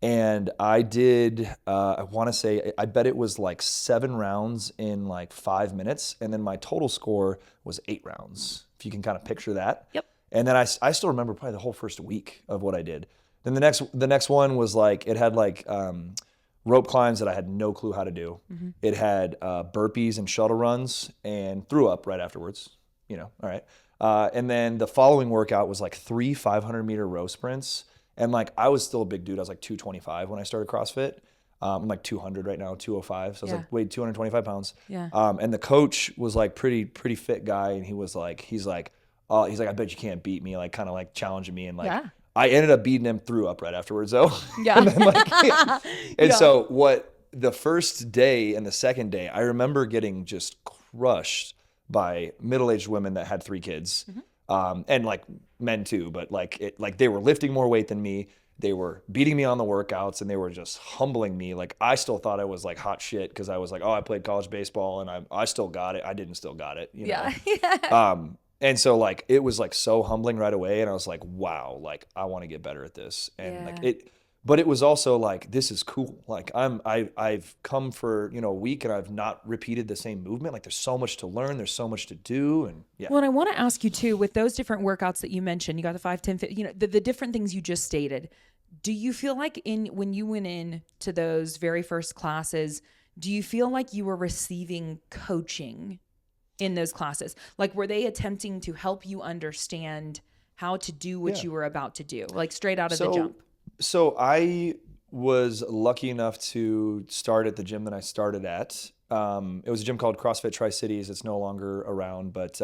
And I did, I want to say, I bet it was like 7 rounds in like 5 minutes. And then my total score was 8 rounds, if you can kind of picture that. Yep. And then I still remember probably the whole first week of what I did. Then the next one was like, it had like rope climbs that I had no clue how to do. Mm-hmm. It had burpees and shuttle runs, and threw up right afterwards, all right. And then the following workout was like 3 500-meter row sprints. And like, I was still a big dude. I was like 225 when I started CrossFit. I'm like 200 right now, 205. So I was like, weighed 225 pounds. Yeah. And the coach was like pretty fit guy. And he's like, I bet you can't beat me, like, kind of like challenging me. And like, I ended up beating him, threw up right afterwards though. Yeah. And then, like, so what, the first day and the second day, I remember getting just crushed by middle-aged women that had 3 kids. Mm-hmm. And like men too, but like they were lifting more weight than me. They were beating me on the workouts, and they were just humbling me. Like, I still thought I was like hot shit because I was like, I played college baseball and I still got it. I didn't still got it. You know? And so like, it was like so humbling right away. And I was like, wow, like, I want to get better at this. And but it was also like, this is cool. Like, I've come for, a week, and I've not repeated the same movement. Like, there's so much to learn. There's so much to do. And Well, and I want to ask you too, with those different workouts that you mentioned, you got the 5, 10, 15, the different things you just stated. Do you feel like when you went in to those very first classes, do you feel like you were receiving coaching in those classes? Like, were they attempting to help you understand how to do what you were about to do, like straight out of the jump? So I was lucky enough to start at the gym that I started at. It was a gym called CrossFit Tri-Cities. It's no longer around, but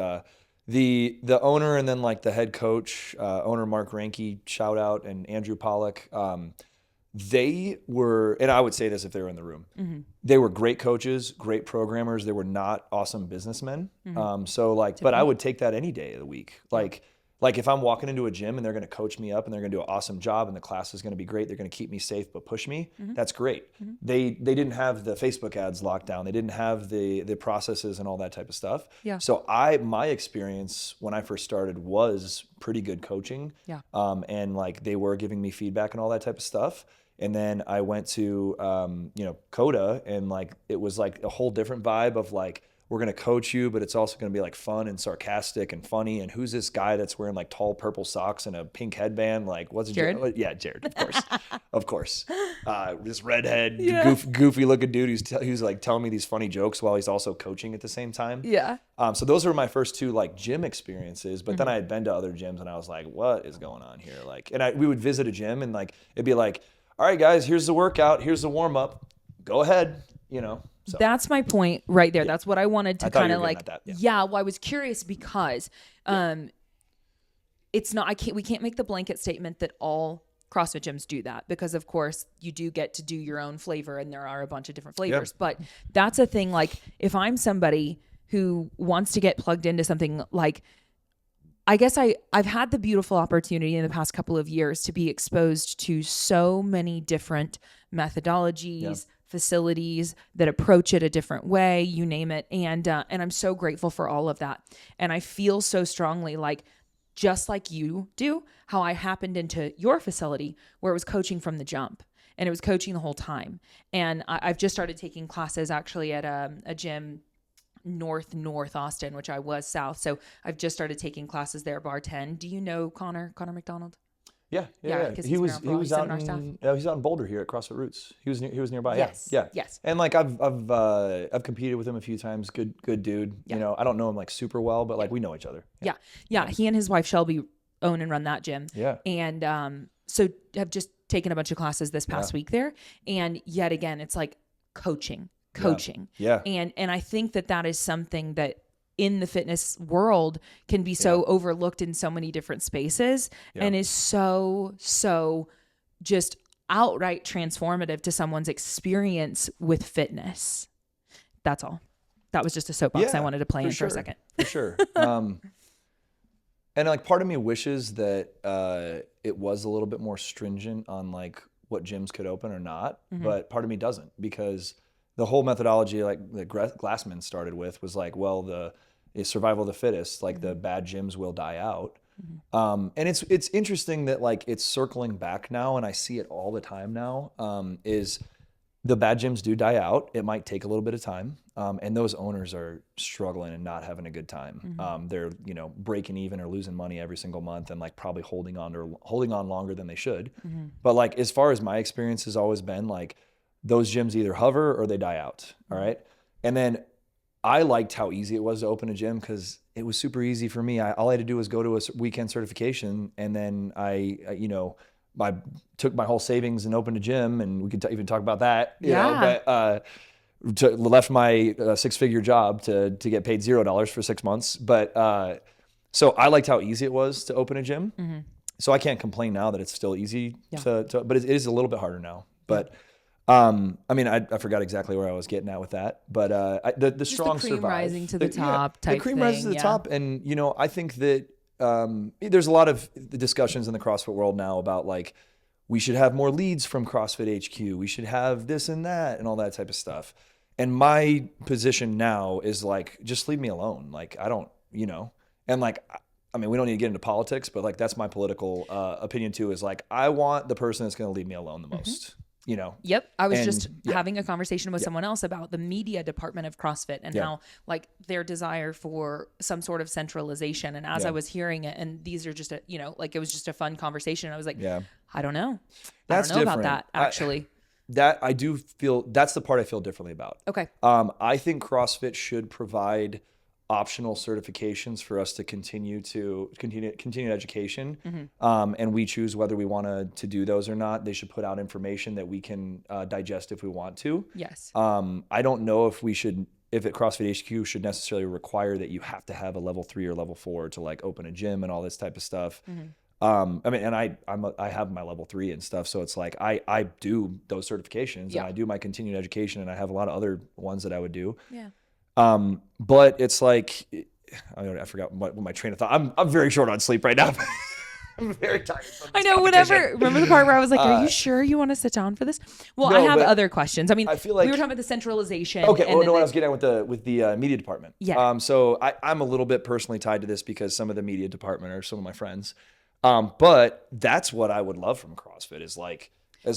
the owner and then like the head coach, owner Mark Ranke, shout out, and Andrew Pollock, they were, and I would say this if they were in the room, they were great coaches, great programmers. They were not awesome businessmen. So like, but I would take that any day of the week. Like if I'm walking into a gym and they're going to coach me up and they're going to do an awesome job and the class is going to be great, they're going to keep me safe but push me, that's great. They didn't have the Facebook ads locked down. They didn't have the processes and all that type of stuff. Yeah. So my experience when I first started was pretty good coaching. Yeah. And like, they were giving me feedback and all that type of stuff. And then I went to Koda, and like, it was like a whole different vibe of like, we're going to coach you, but it's also going to be like fun and sarcastic and funny. And who's this guy that's wearing like tall purple socks and a pink headband? Like, what's Jared? Yeah, Jared, of course. Of course. This redhead, goofy looking dude who's like telling me these funny jokes while he's also coaching at the same time. Yeah. So those were my first two like gym experiences, but then I had been to other gyms and I was like, what is going on here? Like, and we would visit a gym and like, it'd be like, all right, guys, here's the workout. Here's the warm up. Go ahead. So. That's my point right there. Yeah. That's what I wanted to kind of like. Well, I was curious because it's not. We can't make the blanket statement that all CrossFit gyms do that, because of course you do get to do your own flavor and there are a bunch of different flavors. Yep. But that's a thing. Like if I'm somebody who wants to get plugged into something, like I guess I've had the beautiful opportunity in the past couple of years to be exposed to so many different methodologies, facilities that approach it a different way, you name it. And I'm so grateful for all of that. And I feel so strongly, like, just like you do, how I happened into your facility where it was coaching from the jump and it was coaching the whole time. And I've just started taking classes actually at a gym north Austin, which I was south. So I've just started taking classes there, Bar 10. Do you know Connor McDonald? Yeah. He was out in Boulder here at CrossFit Roots. He was nearby. Yes. Yes. And like I've competed with him a few times. Good dude. Yeah. I don't know him like super well, but like we know each other. Yeah. He and his wife Shelby own and run that gym. Yeah. And so have just taken a bunch of classes this past week there. And yet again, it's like coaching. Yeah. And I think that is something that in the fitness world can be so overlooked in so many different spaces and is so just outright transformative to someone's experience with fitness. That's all. That was just a soapbox I wanted to play in for a second. For sure. And like part of me wishes that it was a little bit more stringent on like what gyms could open or not, but part of me doesn't, because the whole methodology like that Glassman started with was like, well, the survival of the fittest, like the bad gyms will die out. And it's interesting that like it's circling back now, and I see it all the time now, is the bad gyms do die out. It might take a little bit of time. And those owners are struggling and not having a good time. They're, breaking even or losing money every single month and like probably holding on longer than they should. But like, as far as my experience has always been, like those gyms either hover or they die out. All right. And then I liked how easy it was to open a gym, because it was super easy for me. All I had to do was go to a weekend certification, and then I took my whole savings and opened a gym, and we could even talk about that. You know, but left my six-figure job to get paid $0 for 6 months. But so I liked how easy it was to open a gym. So I can't complain now that it's still easy but it is a little bit harder now. But I mean, I forgot exactly where I was getting at with that, but the strong survive. The cream rising to the top type thing. The cream thing, rises to the top. And, I think that there's a lot of discussions in the CrossFit world now about like, we should have more leads from CrossFit HQ. We should have this and that and all that type of stuff. And my position now is like, just leave me alone. Like, I don't, and like, I mean, we don't need to get into politics, but like, that's my political opinion too, is like, I want the person that's going to leave me alone the most. Yep. I was just having a conversation with someone else about the media department of CrossFit and how like their desire for some sort of centralization. And as I was hearing it, and these are just like it was just a fun conversation. I was like, I don't know. That's I don't know different. about that actually. I do feel that's the part I feel differently about. Okay. I think CrossFit should provide optional certifications for us to continue education. And we choose whether we want to do those or not. They should put out information that we can digest if we want to. Yes. I don't know if at CrossFit HQ should necessarily require that you have to have a level 3 or level 4 to like open a gym and all this type of stuff. I mean, and I have my level 3 and stuff. So it's like, I do those certifications and I do my continued education, and I have a lot of other ones that I would do. Yeah. But it's like, I forgot what my train of thought. I'm very short on sleep right now. I'm very tired. I know. Remember the part where I was like, "Are you sure you want to sit down for this?" Well, no, I have other questions. I mean, I feel like we were talking about the centralization. Okay. I was getting at with the media department. Yeah. So I'm a little bit personally tied to this because some of the media department are some of my friends. But that's what I would love from CrossFit is like. It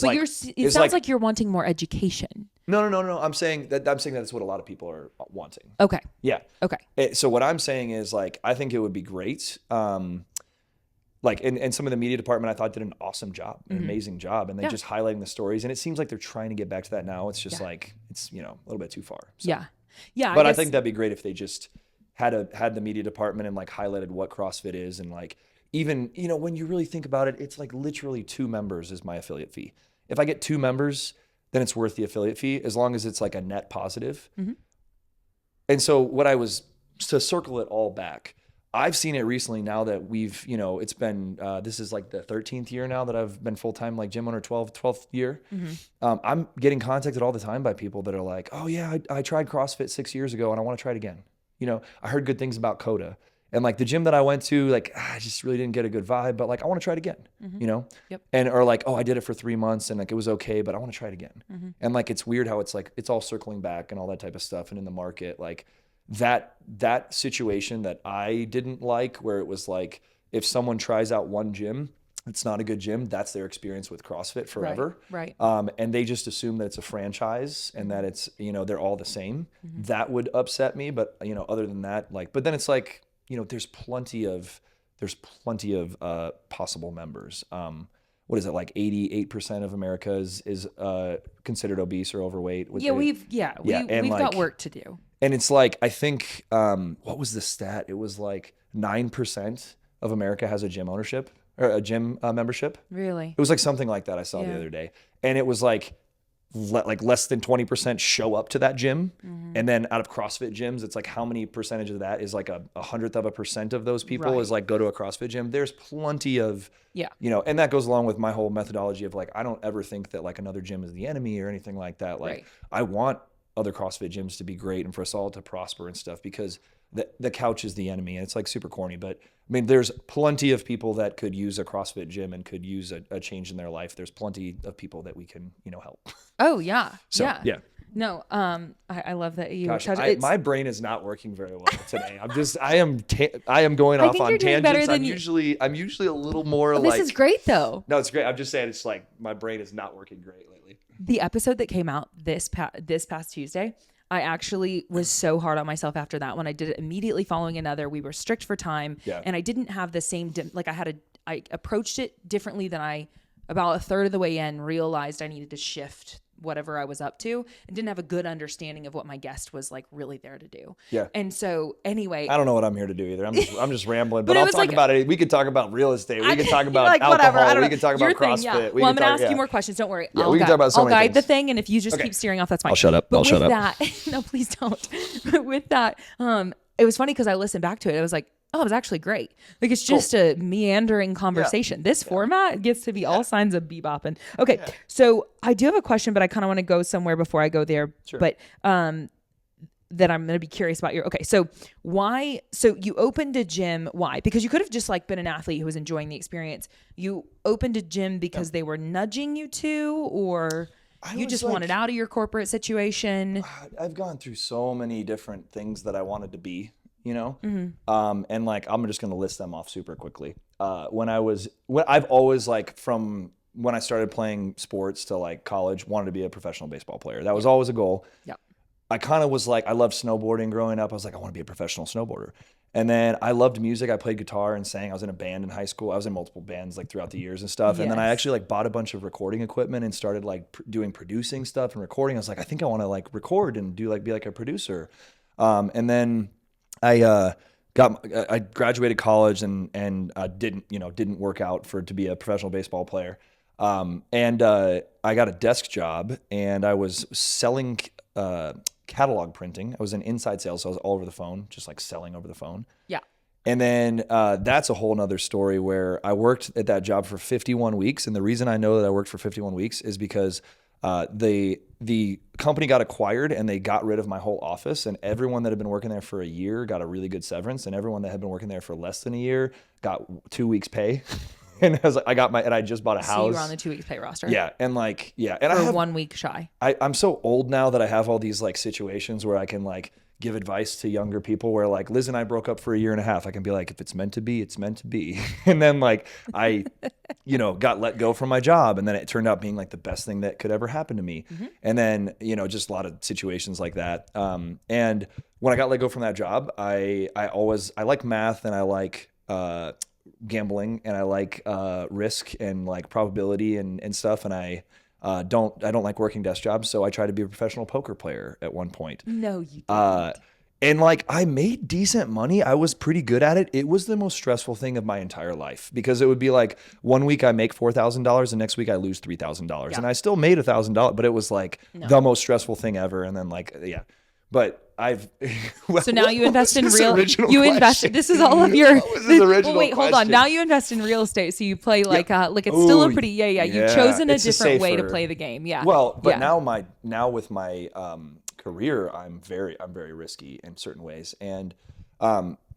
sounds like you're wanting more education. No. I'm saying that's what a lot of people are wanting. Okay. Yeah. Okay. So what I'm saying is like, I think it would be great. Like, and some of the media department I thought did an awesome job, an amazing job. And they just highlighting the stories. And it seems like they're trying to get back to that now. It's just like, it's, a little bit too far. So. Yeah. Yeah. But I think that'd be great if they just had the media department and like highlighted what CrossFit is. And like, even, when you really think about it, it's like literally 2 members is my affiliate fee. If I get 2 members, then it's worth the affiliate fee as long as it's like a net positive. And so to circle it all back, I've seen it recently now that we've, it's been, this is like the 13th year now that I've been full-time like gym owner, 12th year. I'm getting contacted all the time by people that are like, oh yeah, I tried CrossFit 6 years ago and I want to try it again. I heard good things about Koda. And like the gym that I went to, like, I just really didn't get a good vibe, but like, I want to try it again, Yep. And, or like, oh, I did it for 3 months and like, it was okay, but I want to try it again. And like, it's weird how it's like, it's all circling back and all that type of stuff. And in the market, like that situation that I didn't like, where it was like, if someone tries out one gym, it's not a good gym, that's their experience with CrossFit forever. Right. And they just assume that it's a franchise and that it's, they're all the same. That would upset me. But, other than that, like, but then it's like, there's plenty of possible members. What is it, like 88% of America is considered obese or overweight? We've got work to do. And it's like, I think, what was the stat? It was like 9% of America has a gym ownership or a gym membership. Really? It was like something like that I saw the other day. And it was like less than 20% show up to that gym. And then out of CrossFit gyms, it's like how many percentage of that is like a 100th% of those people is like go to a CrossFit gym. There's plenty of, and that goes along with my whole methodology of like, I don't ever think that like another gym is the enemy or anything like that. Like I want other CrossFit gyms to be great and for us all to prosper and stuff, because the couch is the enemy. And it's like super corny, but I mean, there's plenty of people that could use a CrossFit gym and could use a change in their life. There's plenty of people that we can, help. Oh yeah. So, yeah. No, I love that you. Gosh, my brain is not working very well today. I am going off on tangents. I'm usually a little more this is great though. No, it's great. I'm just saying it's like my brain is not working great lately. The episode that came out this past Tuesday, I actually was so hard on myself after that one. I did it immediately following another. We were strict for time, and I didn't have the same I approached it differently than I about a third of the way in realized I needed to shift whatever I was up to and didn't have a good understanding of what my guest was like really there to do. Yeah. And so anyway, I don't know what I'm here to do either. I'm just rambling, but I'll talk about it. We could talk about real estate. We could talk about alcohol. We could talk about CrossFit. Yeah. Well, I'm going to ask you more questions. Don't worry. Yeah, we can talk about so many I'll guide things. the thing. And if you just keep steering off, that's fine. I'll shut up. But no, please don't. But with that, it was funny because I listened back to it. I was like, oh, it was actually great. Like, it's just a meandering conversation. Yeah. This format gets to be all signs of bebopping. Okay. Yeah. So I do have a question, but I kind of want to go somewhere before I go there. Sure. But, that I'm going to be curious about so you opened a gym. Why? Because you could have just like been an athlete who was enjoying the experience. You opened a gym because they were nudging you to, or you just wanted out of your corporate situation. I've gone through so many different things that I wanted to be. And like, I'm just going to list them off super quickly. I've always like, from when I started playing sports to like college, wanted to be a professional baseball player. That was always a goal. Yeah. I kind of was like, I loved snowboarding growing up. I was like, I want to be a professional snowboarder. And then I loved music. I played guitar and sang. I was in a band in high school. I was in multiple bands like throughout the years and stuff. Yes. And then I actually like bought a bunch of recording equipment and started like doing producing stuff and recording. I was like, I think I want to like record and be like a producer. And then I graduated college and didn't work out to be a professional baseball player. And I got a desk job and I was selling catalog printing. I was in inside sales, so I was all over the phone, just like selling over the phone. Yeah. And then that's a whole nother story where I worked at that job for 51 weeks. And the reason I know that I worked for 51 weeks is because the company got acquired and they got rid of my whole office, and everyone that had been working there for a year got a really good severance, and everyone that had been working there for less than a year got 2 weeks pay. And I was like, and I just bought a house. So you were on the 2 weeks pay roster. Yeah. And like, yeah. And I have 1 week shy. I'm so old now that I have all these like situations where I can like give advice to younger people where like Liz and I broke up for a year and a half. I can be like, if it's meant to be, it's meant to be. And then like I, got let go from my job, and then it turned out being like the best thing that could ever happen to me. And then, just a lot of situations like that. And when I got let go from that job, I like math, and I like, gambling, and I like, risk and like probability and stuff. And I don't like working desk jobs. So I tried to be a professional poker player at one point. No, you didn't. And like I made decent money. I was pretty good at it. It was the most stressful thing of my entire life, because it would be like one week I make $4,000 and next week I lose $3,000. And I still made $1,000, but it was like the most stressful thing ever. And then like, yeah. But I've so now you invest in real. You invested. This is all of your. Wait, hold on. Now you invest in real estate, so you play like it's still a pretty You've chosen a different way to play the game. Yeah. Well, but now with my career, I'm very risky in certain ways. And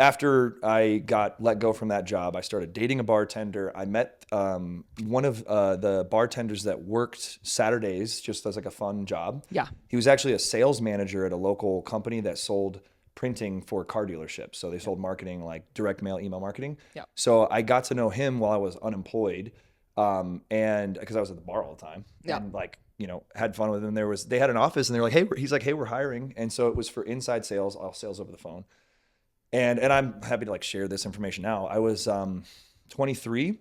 after I got let go from that job, I started dating a bartender. I met one of the bartenders that worked Saturdays just as like a fun job. Yeah. He was actually a sales manager at a local company that sold printing for car dealerships. So they sold marketing, like direct mail, email marketing. Yeah. So I got to know him while I was unemployed, and because I was at the bar all the time. Yeah. And like, had fun with him. They had an office, and they're like, hey, he's like, hey, we're hiring. And so it was for inside sales, all sales over the phone. And I'm happy to like share this information now. I was 23,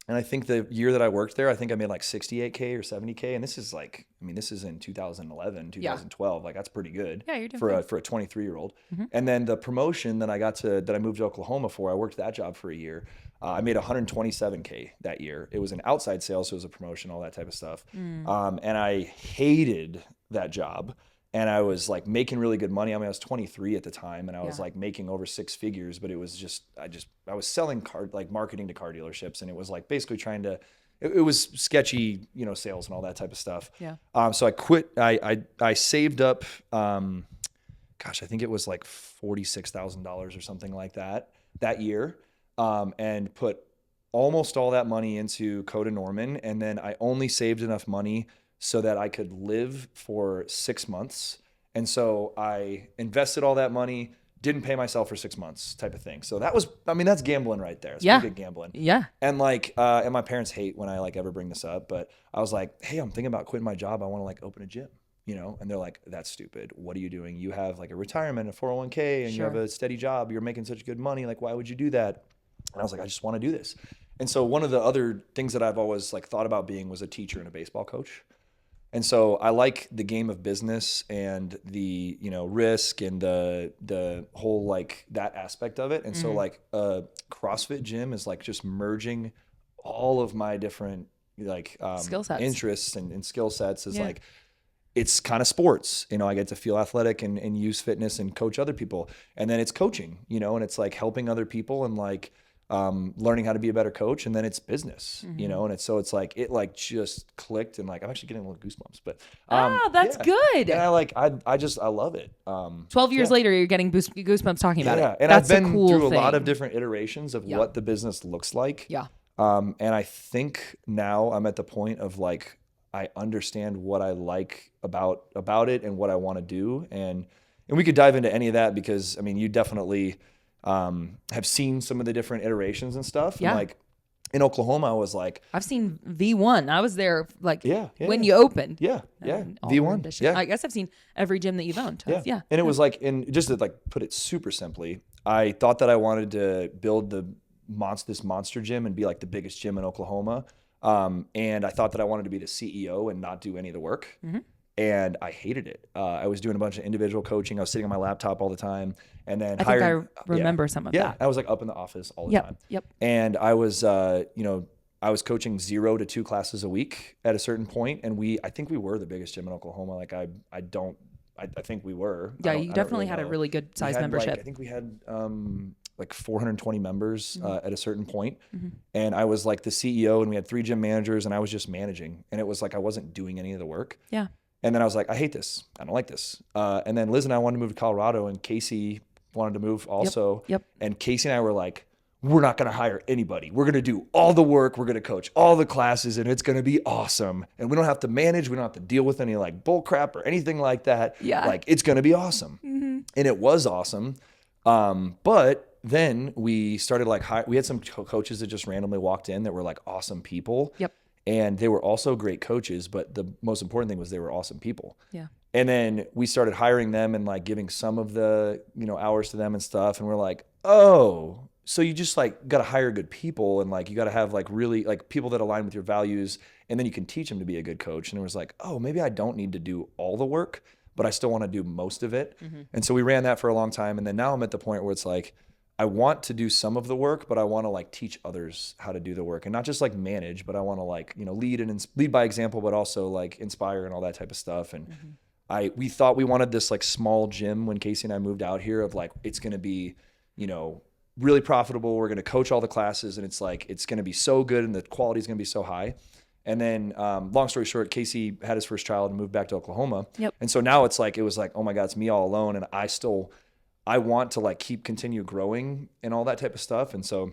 and I think the year that I worked there, I think I made like 68K or 70K. And this is like, this is in 2011, 2012. Like that's pretty good. Yeah, you're doing for a 23-year-old. And then the promotion that I moved to Oklahoma for, I worked that job for a year. I made 127K that year. It was an outside sales, so it was a promotion, all that type of stuff. And I hated that job. And I was like making really good money. I was 23 at the time, and I was like making over six figures, but it was just, I was selling marketing to car dealerships, and it was like basically it was sketchy, sales and all that type of stuff. Yeah. So I quit. I saved up, I think it was like $46,000 or something like that year, and put almost all that money into Koda Norman. And then I only saved enough money so that I could live for 6 months. And so I invested all that money, didn't pay myself for 6 months type of thing. So that was, that's gambling right there. It's pretty good gambling. Yeah. And like, and my parents hate when I like ever bring this up, but I was like, hey, I'm thinking about quitting my job. I want to like open a gym, and they're like, that's stupid. What are you doing? You have like a retirement, a 401k, and you have a steady job. You're making such good money. Like, why would you do that? And I was like, I just want to do this. And so one of the other things that I've always like thought about being was a teacher and a baseball coach. And so I like the game of business and the, risk and the whole like that aspect of it. And so like a CrossFit gym is like just merging all of my different like skill sets. Interests and skill sets is like, it's kind of sports, I get to feel athletic and use fitness and coach other people. And then it's coaching, and it's like helping other people and like, learning how to be a better coach, and then it's business, and it's like it like just clicked, and like I'm actually getting a little goosebumps. But that's good. And I love it. 12 years later, you're getting goosebumps talking about it. And that's I've been through thing. A lot of different iterations of what the business looks like. Yeah. And I think now I'm at the point of like I understand what I like about it and what I want to do, and we could dive into any of that because you definitely. Have seen some of the different iterations and stuff. Yeah. And like in Oklahoma, I was like, I've seen V1. I was there like when you opened. Yeah. V1. Yeah. I guess I've seen every gym that you've owned. Yeah. And it was like, and just to like put it super simply, I thought that I wanted to build this monster gym and be like the biggest gym in Oklahoma. And I thought that I wanted to be the CEO and not do any of the work. And I hated it. I was doing a bunch of individual coaching. I was sitting on my laptop all the time. And then I remember some of that. Yeah, I was like up in the office all the time. Yep. And I was, I was coaching 0 to 2 classes a week at a certain point, and I think we were the biggest gym in Oklahoma. Like I think we were. Yeah, you definitely had a really good size membership. I think we had like 420 members at a certain point. And I was like the CEO, and we had 3 gym managers, and I was just managing. And it was like I wasn't doing any of the work. Yeah. And then I was like, I hate this. I don't like this. And then Liz and I wanted to move to Colorado, and Casey wanted to move also. Yep. And Casey and I were like, we're not going to hire anybody. We're going to do all the work. We're going to coach all the classes, and it's going to be awesome. And we don't have to manage. We don't have to deal with any like bull crap or anything like that. Yeah. Like it's going to be awesome. And it was awesome. But then we started we had some coaches that just randomly walked in that were like awesome people. Yep. And they were also great coaches, but the most important thing was they were awesome people. Yeah. And then we started hiring them and like giving some of the, hours to them and stuff. And we're like, oh, so you just like got to hire good people, and like you got to have like really like people that align with your values, and then you can teach them to be a good coach. And it was like, oh, maybe I don't need to do all the work, but I still want to do most of it. Mm-hmm. And so we ran that for a long time. And then now I'm at the point where it's like, I want to do some of the work, but I want to like teach others how to do the work, and not just like manage, but I want to like, lead by example, but also like inspire and all that type of stuff. And we thought we wanted this like small gym when Casey and I moved out here of like, it's going to be, really profitable. We're going to coach all the classes, and it's like, it's going to be so good and the quality is going to be so high. And then long story short, Casey had his first child and moved back to Oklahoma. Yep. And so now it was like, oh my God, it's me all alone. And I want to like continue growing and all that type of stuff. And so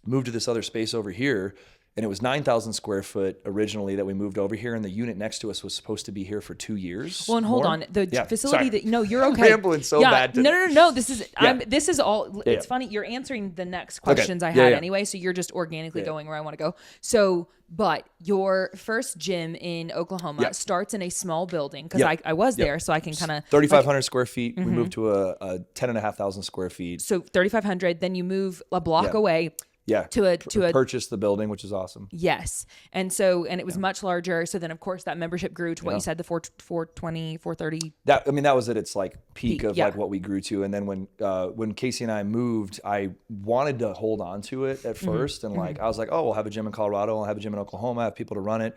moved to this other space over here, and it was 9,000 square foot originally that we moved over here. And the unit next to us was supposed to be here for 2 years. Well, and hold on, the facility sorry. that, you're okay. I'm rambling so bad today. No. This is all, it's funny. You're answering the next questions I had anyway. So you're just organically going where I want to go. So, but your first gym in Oklahoma starts in a small building, because I was there, so I can kind of 3,500 square feet. We moved to a 10,500 square feet. So 3,500. Then you move a block away. Yeah. To purchase the building, which is awesome. Yes. And so, and it was much larger. So then of course that membership grew to what you said, the 420, 430. That was at its like peak of like what we grew to. And then when Casey and I moved, I wanted to hold on to it at first. And like, I was like, oh, we'll have a gym in Colorado. I'll have a gym in Oklahoma. I have people to run it.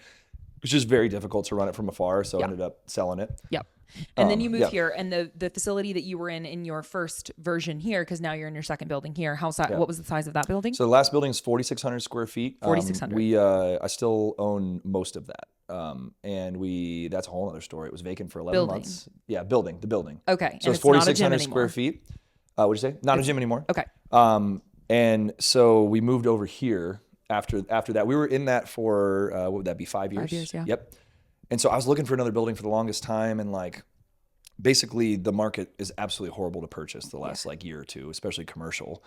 It's just very difficult to run it from afar. So I ended up selling it. Yep. And then you moved here, and the facility that you were in your first version here, because now you're in your second building here. What was the size of that building? So the last building is 4,600 square feet. 4,600. I still own most of that. And that's a whole other story. It was vacant for 11 months. Yeah, the building. Okay. So it's 4,600 square feet. What'd you say? Not a gym anymore. Okay. And so we moved over here after that. We were in that for, what would that be? 5 years? 5 years, yeah. Yep. And so I was looking for another building for the longest time, and like basically the market is absolutely horrible to purchase the last like year or two, especially commercial.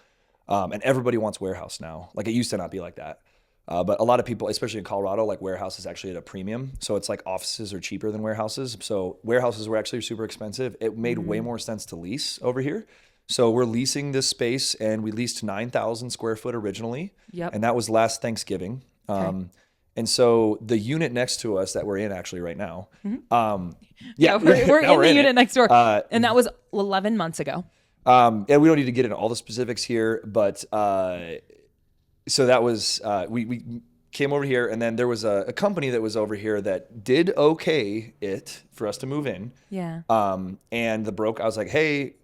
And everybody wants warehouse now. Like it used to not be like that. But a lot of people, especially in Colorado, like warehouse is actually at a premium. So it's like offices are cheaper than warehouses. So warehouses were actually super expensive. It made way more sense to lease over here. So we're leasing this space, and we leased 9,000 square foot originally. Yep. And that was last Thanksgiving. Okay. And so the unit next to us that we're in actually right now. We're in the unit next door. And that was 11 months ago. And we don't need to get into all the specifics here, but so that was, we came over here, and then there was a company that was over here that did okay for us to move in. Yeah. And I was like, hey,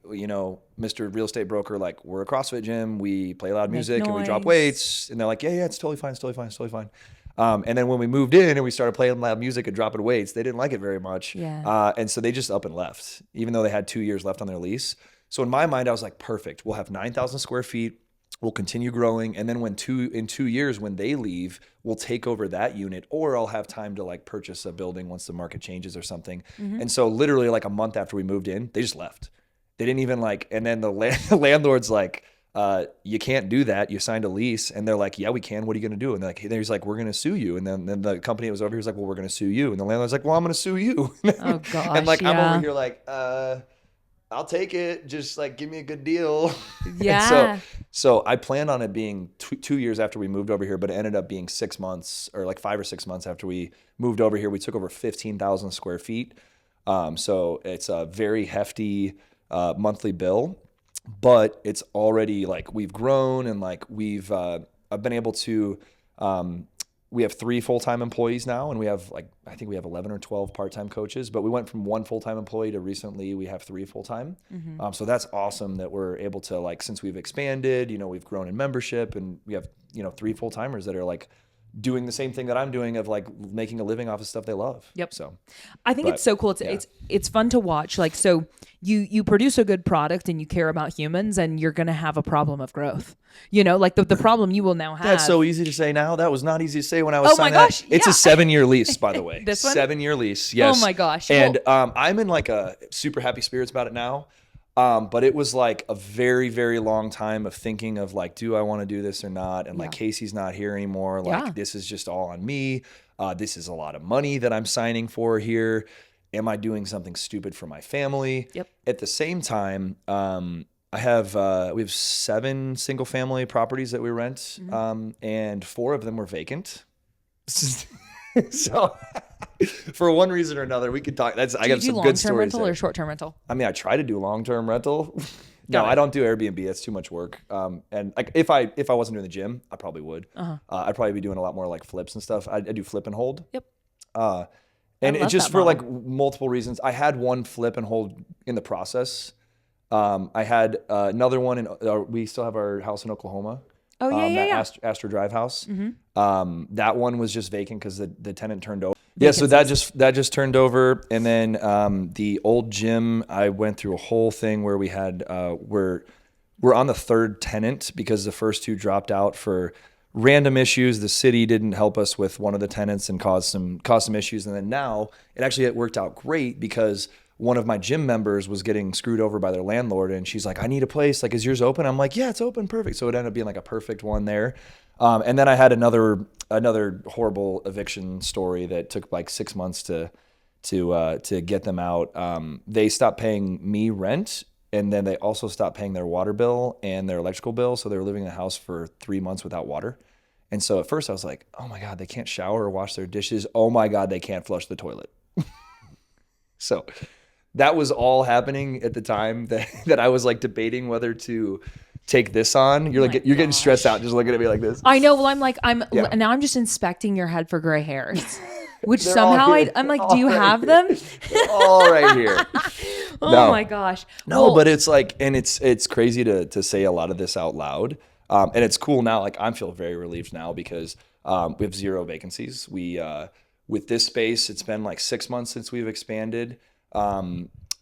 Mr. Real Estate Broker, like we're a CrossFit gym. We play loud music and we drop weights. And they're like, yeah, it's totally fine. It's totally fine. And then when we moved in and we started playing loud music and dropping weights, they didn't like it very much. Yeah. And so they just up and left, even though they had 2 years left on their lease. So in my mind, I was like, perfect. We'll have 9,000 square feet. We'll continue growing. And then in 2 years, when they leave, we'll take over that unit, or I'll have time to like purchase a building once the market changes or something. And so literally like a month after we moved in, they just left. They didn't even and then the landlord's like, you can't do that. You signed a lease. And they're like, yeah, we can. What are you going to do? And he's like, we're going to sue you. And then the company that was over here was like, well, we're going to sue you. And the landlord's like, well, I'm going to sue you. Oh gosh. And like, I'm over here like, I'll take it. Just like, give me a good deal. Yeah. So I planned on it being 2 years after we moved over here, but it ended up being 6 months, or like 5 or 6 months after we moved over here. We took over 15,000 square feet. So it's a very hefty monthly bill. But it's already like we've grown, and like I've been able to, we have 3 full-time employees now, and we have I think we have 11 or 12 part-time coaches, but we went from 1 full-time employee to recently we have 3 full-time. So that's awesome that we're able to since we've expanded, we've grown in membership, and we have, 3 full-timers that are like doing the same thing that I'm doing of like making a living off of stuff they love. Yep. So I think it's so cool. It's fun to watch. Like, so you produce a good product and you care about humans, and you're going to have a problem of growth, like the problem you will now have. That's so easy to say now. That was not easy to say when I was signing that. It's a 7-year lease, by the way. This one? 7-year lease. Yes. Oh my gosh. And I'm in like a super happy spirits about it now. But it was like a very, very long time of thinking of like, do I want to do this or not? And like, Casey's not here anymore. Like, this is just all on me. This is a lot of money that I'm signing for here. Am I doing something stupid for my family? Yep. At the same time, we have 7 single family properties that we rent, and 4 of them were vacant. So for one reason or another, we could talk. I got some good stories. Long-term rental or short-term rental? I mean, I try to do long-term rental. No, I don't do Airbnb. That's too much work. And like if I wasn't doing the gym, I probably would. I'd probably be doing a lot more like flips and stuff. I do flip and hold. Yep. And it just for like multiple reasons. I had one flip and hold in the process. I had another one we still have our house in Oklahoma. Oh yeah. Astor Drive house. That one was just vacant because the tenant turned over. Yeah, so that just turned over, and then the old gym, I went through a whole thing where we had we're on the 3rd tenant because the first 2 dropped out for random issues. The city didn't help us with one of the tenants and caused some issues, and then now it worked out great because one of my gym members was getting screwed over by their landlord, and she's like, I need a place. Like, is yours open? I'm like, yeah, it's open. Perfect. So it ended up being like a perfect one there. And then I had another horrible eviction story that took like 6 months to get them out. They stopped paying me rent, and then they also stopped paying their water bill and their electrical bill. So they were living in the house for 3 months without water. And so at first I was like, oh my God, they can't shower or wash their dishes. Oh my God, they can't flush the toilet. So that was all happening at the time that I was like debating whether to take this on. You're getting stressed out just looking at me like this. I know. Well, now I'm just inspecting your head for gray hairs, which somehow I'm like, do you have them? They're all right here. Oh my gosh. No, but it's like, and it's crazy to say a lot of this out loud. And it's cool now. Like I feel very relieved now because we have 0 vacancies. We with this space, it's been like 6 months since we've expanded.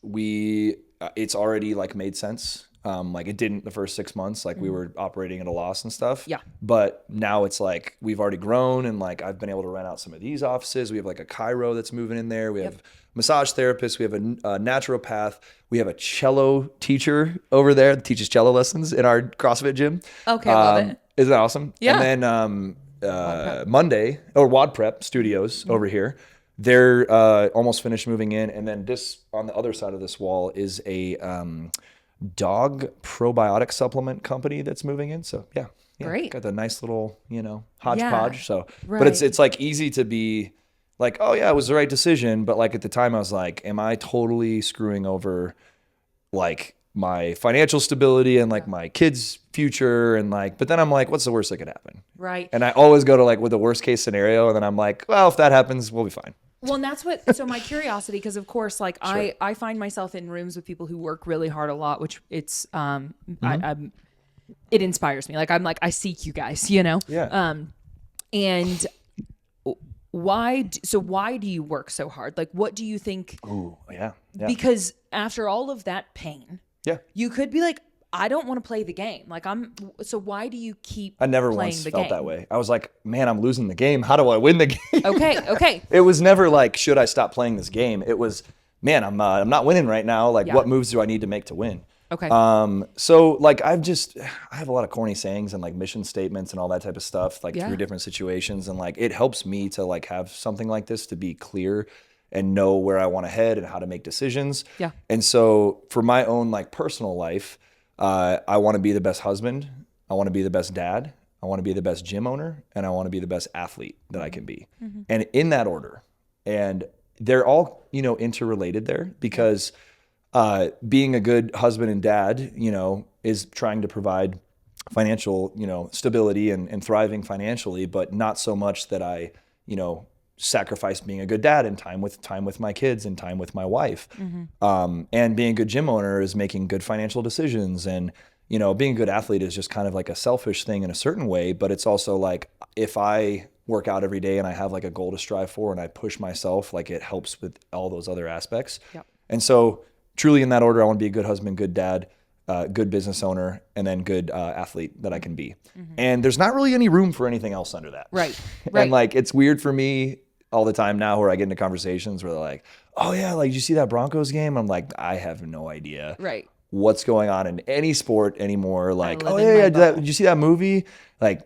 It's already like made sense. Like it didn't the first 6 months, like we were operating at a loss and stuff. Yeah. But now it's like, we've already grown and like, I've been able to rent out some of these offices. We have like a chiro that's moving in there. We have massage therapists. We have a naturopath. We have a cello teacher over there that teaches cello lessons in our CrossFit gym. Okay. Love it. Isn't that awesome? Yeah. And then, Monday or WOD Prep Studios over here. They're almost finished moving in, and then this on the other side of this wall is a dog probiotic supplement company that's moving in. So yeah, great. Got the nice little hodgepodge. So, right. But it's like easy to be like, oh yeah, it was the right decision. But like at the time, I was like, am I totally screwing over like my financial stability and like my kids' future and like, but then I'm like, what's the worst that could happen? Right. And I always go to like with the worst case scenario, and then I'm like, well, if that happens, we'll be fine. Well, and that's so my curiosity, because of course, like sure. I find myself in rooms with people who work really hard a lot, which it's, it inspires me. Like, I'm like, I seek you guys, Yeah. And why do you work so hard? Like, what do you think? Oh, yeah. Because after all of that pain, you could be like, I don't want to play the game. Like so why do you keep I never playing once the felt game? that way. I was like, man, I'm losing the game. How do I win the game? Okay. It was never like, should I stop playing this game? It was, man, I'm not winning right now. Like, what moves do I need to make to win? Okay. So like, I have a lot of corny sayings and like mission statements and all that type of stuff, like through different situations. And like, it helps me to like have something like this to be clear and know where I want to head and how to make decisions. Yeah. And so for my own like personal life, I want to be the best husband. I want to be the best dad. I want to be the best gym owner, and I want to be the best athlete that I can be. Mm-hmm. And in that order. And they're all, interrelated there because, being a good husband and dad, is trying to provide financial, stability and thriving financially, but not so much that I, sacrifice being a good dad and time with my kids and time with my wife. Mm-hmm. And being a good gym owner is making good financial decisions. And, being a good athlete is just kind of like a selfish thing in a certain way, but it's also like, if I work out every day and I have like a goal to strive for and I push myself, like it helps with all those other aspects. Yep. And so truly in that order, I want to be a good husband, good dad, good business owner, and then good athlete that I can be. Mm-hmm. And there's not really any room for anything else under that. Right. And like, it's weird for me all the time now where I get into conversations where they're like, oh yeah, like, did you see that Broncos game? I'm like, I have no idea. Right. what's going on in any sport anymore. Like, oh in my yeah, bubble. did you see that movie? Like,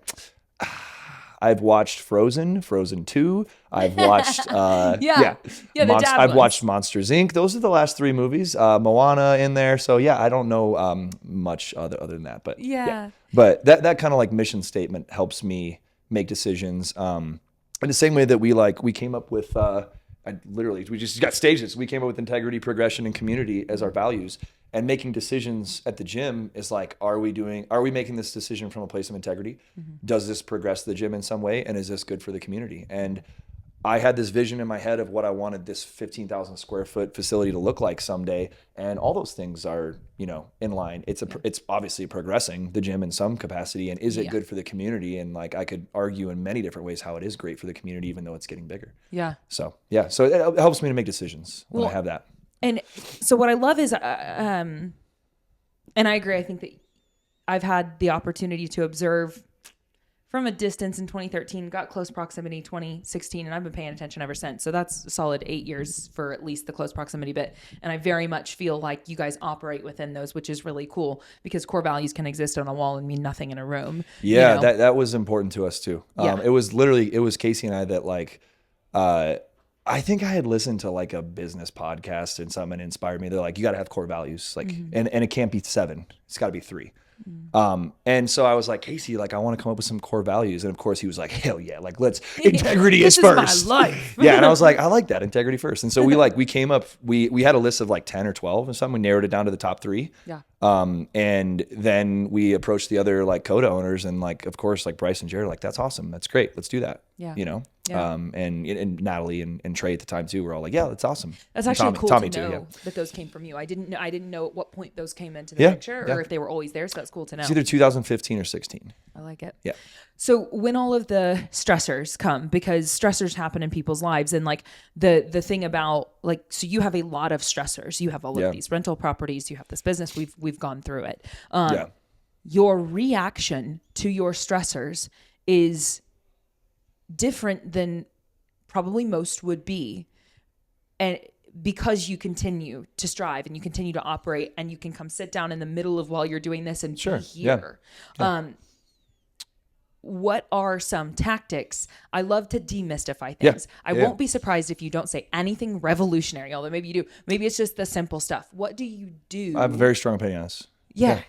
I've watched Frozen 2. I've watched, the dad I've ones. watched Monsters Inc. Those are the last 3 movies. Moana in there. So yeah, I don't know much other than that, but Yeah. But that kind of like mission statement helps me make decisions. In the same way that we came up with, we just got stages. We came up with integrity, progression, and community as our values. And making decisions at the gym is like, are we making this decision from a place of integrity? Does this progress the gym in some way? And is this good for the community? And I had this vision in my head of what I wanted this 15,000 square foot facility to look like someday. And all those things are, in line. It's obviously progressing the gym in some capacity. And is it good for the community? And like, I could argue in many different ways how it is great for the community, even though it's getting bigger. Yeah. So it helps me to make decisions when I have that. And so what I love is, and I agree, I think that I've had the opportunity to observe from a distance in 2013, got close proximity 2016, and I've been paying attention ever since. So that's a solid 8 years for at least the close proximity bit. And I very much feel like you guys operate within those, which is really cool because core values can exist on a wall and mean nothing in a room. Yeah, that was important to us too. It was Casey and I that like, I think I had listened to like a business podcast and something inspired me. They're like, you got to have core values, like, and it can't be 7. It's got to be 3. And so I was like, Casey, like, I want to come up with some core values. And of course he was like, hell yeah, like integrity is first. This is my life. Yeah. And I was like, I like that, integrity first. And so we came up, we had a list of like 10 or 12 or something. We narrowed it down to the top 3. Yeah. And then we approached the other like Koda owners and like, of course, like Bryce and Jared, like, that's awesome. That's great. Let's do that. Yeah. And Natalie and Trey at the time too, were all like, yeah, that's awesome. That's actually cool to know that those came from you. I didn't know at what point those came into the picture or if they were always there. So that's cool to know. It's either 2015 or 16. I like it. Yeah. So when all of the stressors come, because stressors happen in people's lives, and like the thing about like, so you have a lot of stressors. You have all of these rental properties. You have this business. We've gone through it. Your reaction to your stressors is different than probably most would be, and because you continue to strive and you continue to operate, and you can come sit down in the middle of while you're doing this and be here. What are some tactics? I love to demystify things. I won't be surprised if you don't say anything revolutionary, although maybe you do. Maybe it's just the simple stuff. What do you do? I have a very strong opinion on this. Yeah.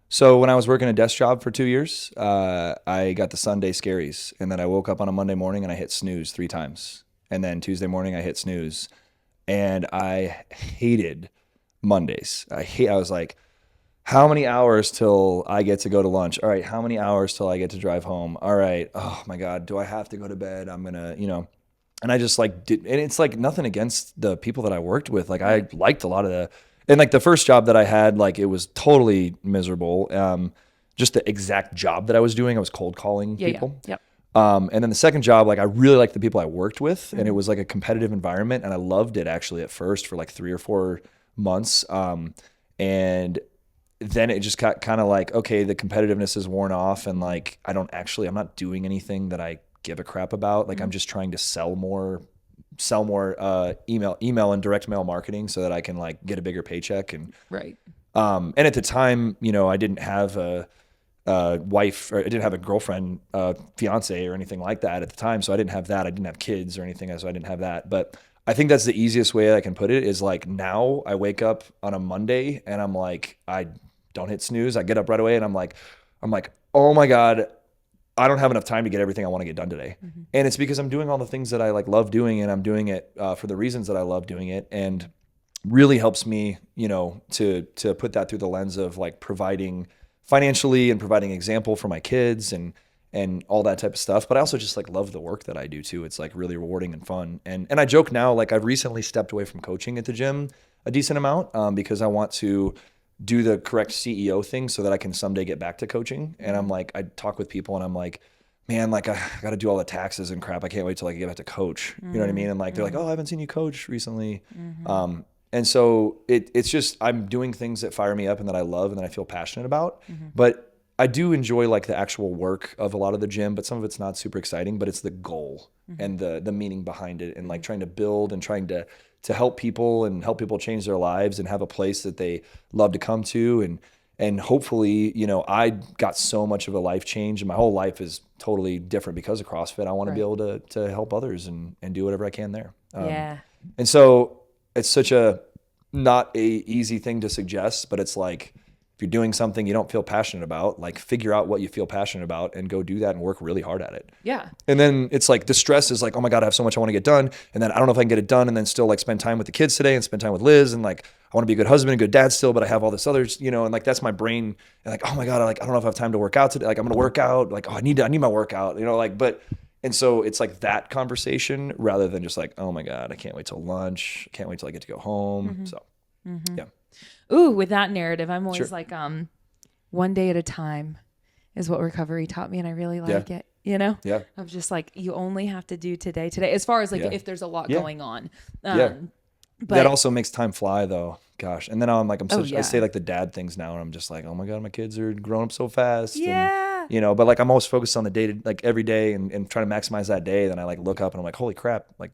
So when I was working a desk job for 2 years, I got the Sunday scaries, and then I woke up on a Monday morning and I hit snooze 3 times. And then Tuesday morning I hit snooze, and I hated Mondays. I was like, how many hours till I get to go to lunch? All right. How many hours till I get to drive home? All right. Oh my God. Do I have to go to bed? I'm going to, and I just like did, and it's like nothing against the people that I worked with. Like I liked a lot of and like the first job that I had, like it was totally miserable. Just the exact job that I was doing, I was cold calling people. Yep. And then the second job, like I really liked the people I worked with, and it was like a competitive environment, and I loved it actually at first for like 3 or 4 months. And then it just got kind of like, okay, the competitiveness is worn off, and like I'm not doing anything that I give a crap about. Like I'm just trying to sell more email and direct mail marketing so that I can like get a bigger paycheck. And and at the time, I didn't have a wife, or I didn't have a girlfriend, fiance or anything like that at the time. So I didn't have that. I didn't have kids or anything, so I didn't have that. But I think that's the easiest way I can put it, is like now I wake up on a Monday and I'm like, I don't hit snooze. I get up right away and I'm like, oh my God, I don't have enough time to get everything I want to get done today. And it's because I'm doing all the things that I like love doing, and I'm doing it for the reasons that I love doing it. And really helps me, to put that through the lens of like providing financially and providing example for my kids and all that type of stuff. But I also just like love the work that I do too. It's like really rewarding and fun. And I joke now, like I've recently stepped away from coaching at the gym a decent amount, because I want to do the correct CEO thing so that I can someday get back to coaching. And I'm like, I talk with people and I'm like, man, like I got to do all the taxes and crap. I can't wait till I can get back to coach. You know what I mean? And like, they're like, oh, I haven't seen you coach recently. And so it's just, I'm doing things that fire me up and that I love and that I feel passionate about. But I do enjoy like the actual work of a lot of the gym, but some of it's not super exciting, but it's the goal and the meaning behind it, and like trying to build and trying to help people and help people change their lives and have a place that they love to come to. And hopefully, you know, I got so much of a life change, and my whole life is totally different because of CrossFit. I want to be able to help others and do whatever I can there. And so it's such a not a easy thing to suggest, but it's like, if you're doing something you don't feel passionate about, like figure out what you feel passionate about and go do that and work really hard at it. Yeah. And then it's like the stress is like, oh my God, I have so much I want to get done. And then I don't know if I can get it done, and then still like spend time with the kids today and spend time with Liz. And like, I want to be a good husband and good dad still, but I have all this others, you know, and like, that's my brain. And like, oh my God, I don't know if I have time to work out today. Like I'm going to work out. Like, oh, I need my workout, you know, like, and so it's like that conversation rather than just like, oh my God, I can't wait till lunch. I can't wait till I get to go home. So yeah. Ooh, with that narrative, I'm always like, one day at a time is what recovery taught me. And I really like it, you know? Yeah. Of just like, you only have to do today, as far as like, if there's a lot going on. But that also makes time fly though. Gosh. And then I'm like, I say like the dad things now, and I'm just like, oh my God, my kids are growing up so fast. Yeah. And, you know, but like, I'm always focused on the day to like every day and trying to maximize that day. Then I like look up and I'm like, holy crap, like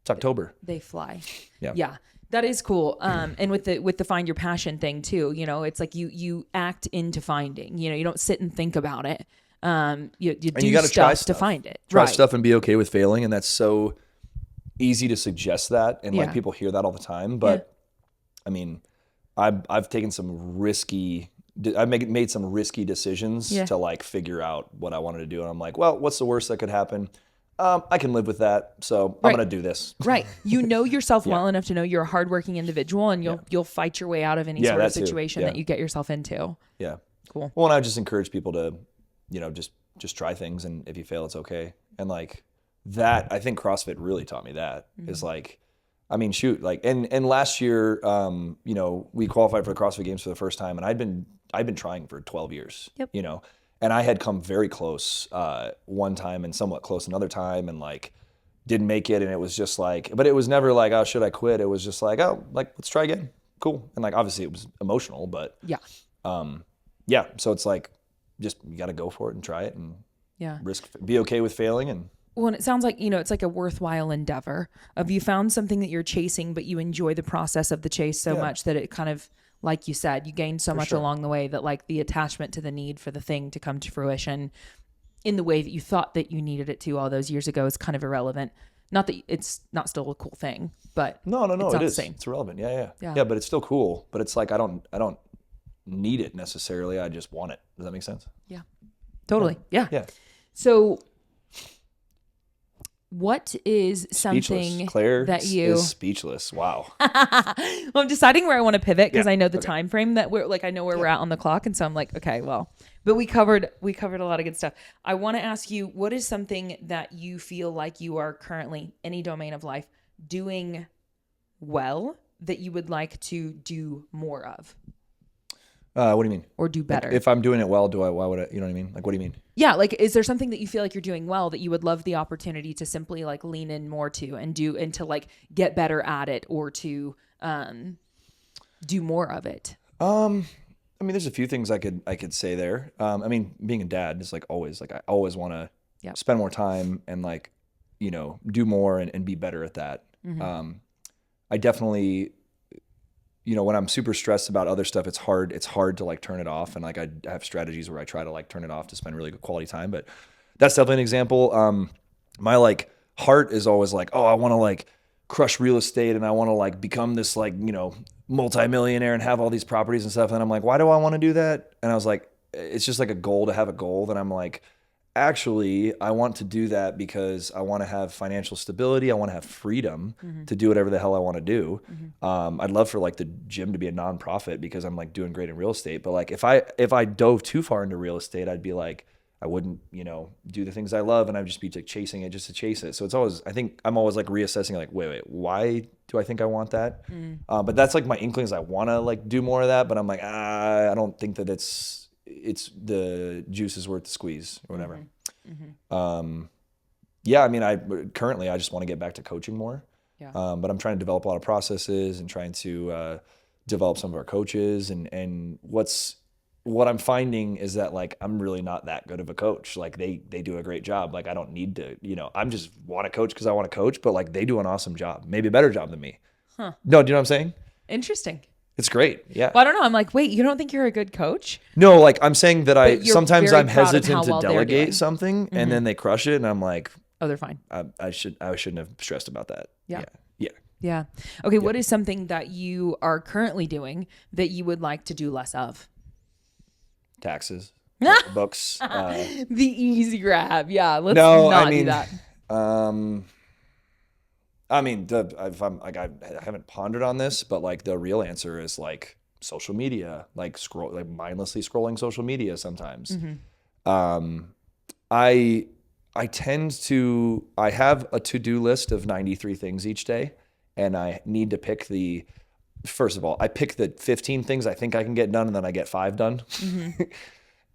it's October. They fly. Yeah. Yeah. That is cool. And with the find your passion thing too, you know, it's like you act into finding, you know, you don't sit and think about it. You do stuff to find it. Try stuff and be okay with failing. And that's so easy to suggest that. And like people hear that all the time. But I mean, I've taken some I've made some risky decisions to like figure out what I wanted to do. And I'm like, well, what's the worst that could happen? I can live with that, so I'm going to do this. Right. You know yourself well enough to know you're a hardworking individual, and you'll fight your way out of any sort of situation that you get yourself into. Yeah. Cool. Well, and I just encourage people to, you know, just try things, and if you fail, it's okay. And like that, I think CrossFit really taught me that. Is like, I mean, shoot, like, and last year, you know, we qualified for the CrossFit Games for the first time, and I'd been trying for 12 years. You know. And I had come very close one time and somewhat close another time, and like didn't make it. And it was just like, but it was never like, oh, should I quit? It was just like, oh, like, let's try again. Cool. And like, obviously it was emotional, but so it's like, just, you got to go for it and try it and be okay with failing. And well, and it sounds like, you know, it's like a worthwhile endeavor of you found something that you're chasing, but you enjoy the process of the chase so much that it kind of, like you said, you gained so much along the way that like the attachment to the need for the thing to come to fruition in the way that you thought that you needed it to all those years ago is kind of irrelevant. Not that it's not still a cool thing, but no, it's it is. It's relevant. Yeah, but it's still cool. But it's like I don't need it necessarily. I just want it. Does that make sense? Yeah, totally. Yeah. So, what is something Claire that you is speechless? Wow. Well, I'm deciding where I want to pivot because I know the time frame that we're like, I know where we're at on the clock. And so I'm like, okay, well, but we covered a lot of good stuff. I want to ask you, what is something that you feel like you are currently, any domain of life, doing well that you would like to do more of? What do you mean? Or do better? Like, if I'm doing it well, why would I, you know what I mean? Like, what do you mean? Yeah. Like, is there something that you feel like you're doing well that you would love the opportunity to simply like lean in more to and do, and to like get better at it, or to do more of it? I mean, there's a few things I could say there. I mean, being a dad is like always, like I always want to spend more time and like, you know, do more and be better at that. I definitely, you know, when I'm super stressed about other stuff, it's hard to like turn it off. And like, I have strategies where I try to like turn it off to spend really good quality time, but that's definitely an example. My like heart is always like, oh, I want to like crush real estate and I want to like become this like, you know, multimillionaire and have all these properties and stuff. And I'm like, why do I want to do that? And I was like, it's just like a goal to have a goal. Then I'm like, actually, I want to do that because I want to have financial stability. I want to have freedom to do whatever the hell I want to do. I'd love for like the gym to be a nonprofit because I'm like doing great in real estate. But like if I dove too far into real estate, I'd be like, I wouldn't, you know, do the things I love, and I'd just be like chasing it just to chase it. So it's always, I think I'm always like reassessing, like, wait, why do I think I want that? But that's like my inklings. I want to like do more of that, but I'm like, I don't think that it's the juice is worth the squeeze or whatever. Yeah, I mean, currently I just want to get back to coaching more. But I'm trying to develop a lot of processes and trying to develop some of our coaches. And what's what I'm finding is that like, I'm really not that good of a coach. Like they do a great job. Like I don't need to, I'm just want to coach because I want to coach, but like they do an awesome job, maybe a better job than me. Huh. No, do you know what I'm saying? Interesting. It's great. Yeah. Well, I don't know. I'm like, wait, you don't think you're a good coach? No, like I'm saying that sometimes I'm proud of hesitant how to well they're delegate doing. something and then they crush it. And I'm like, Oh, they're fine. I shouldn't have stressed about that. Yeah. Yeah. Yeah. Okay. What is something that you are currently doing that you would like to do less of? Taxes, books. The easy grab. Yeah. Let's do that. I haven't pondered on this, but like the real answer is like social media, like mindlessly scrolling social media sometimes. I have a to-do list of 93 things each day, and I need to pick first of all, I pick the 15 things I think I can get done, and then I get 5 done.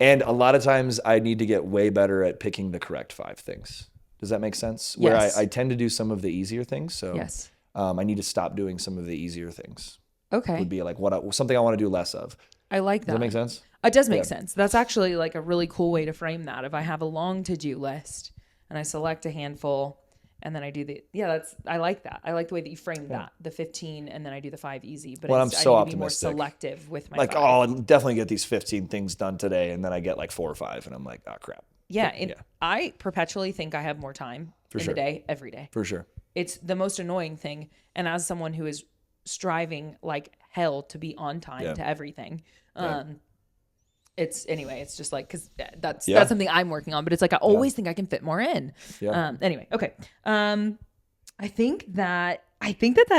And a lot of times I need to get way better at picking the correct 5 things. Does that make sense? Yes. Where I tend to do some of the easier things. So yes. I need to stop doing some of the easier things. Okay. Would be like something I want to do less of. I like that. Does that make sense? It does make sense. That's actually like a really cool way to frame that. If I have a long to-do list and I select a handful and then I do I like that. I like the way that you frame that, the 15 and then I do the 5 easy, but I'm so I need to be more optimistic. selective with my Like, 5. I'll definitely get these 15 things done today. And then I get like 4 or 5 and I'm like, oh crap. Yeah. I perpetually think I have more time the day, every day. For sure. It's the most annoying thing. And as someone who is striving like hell to be on time to everything, it's just like, cause that's something I'm working on, but it's like, I always think I can fit more in. Yeah. Anyway. Okay. I think that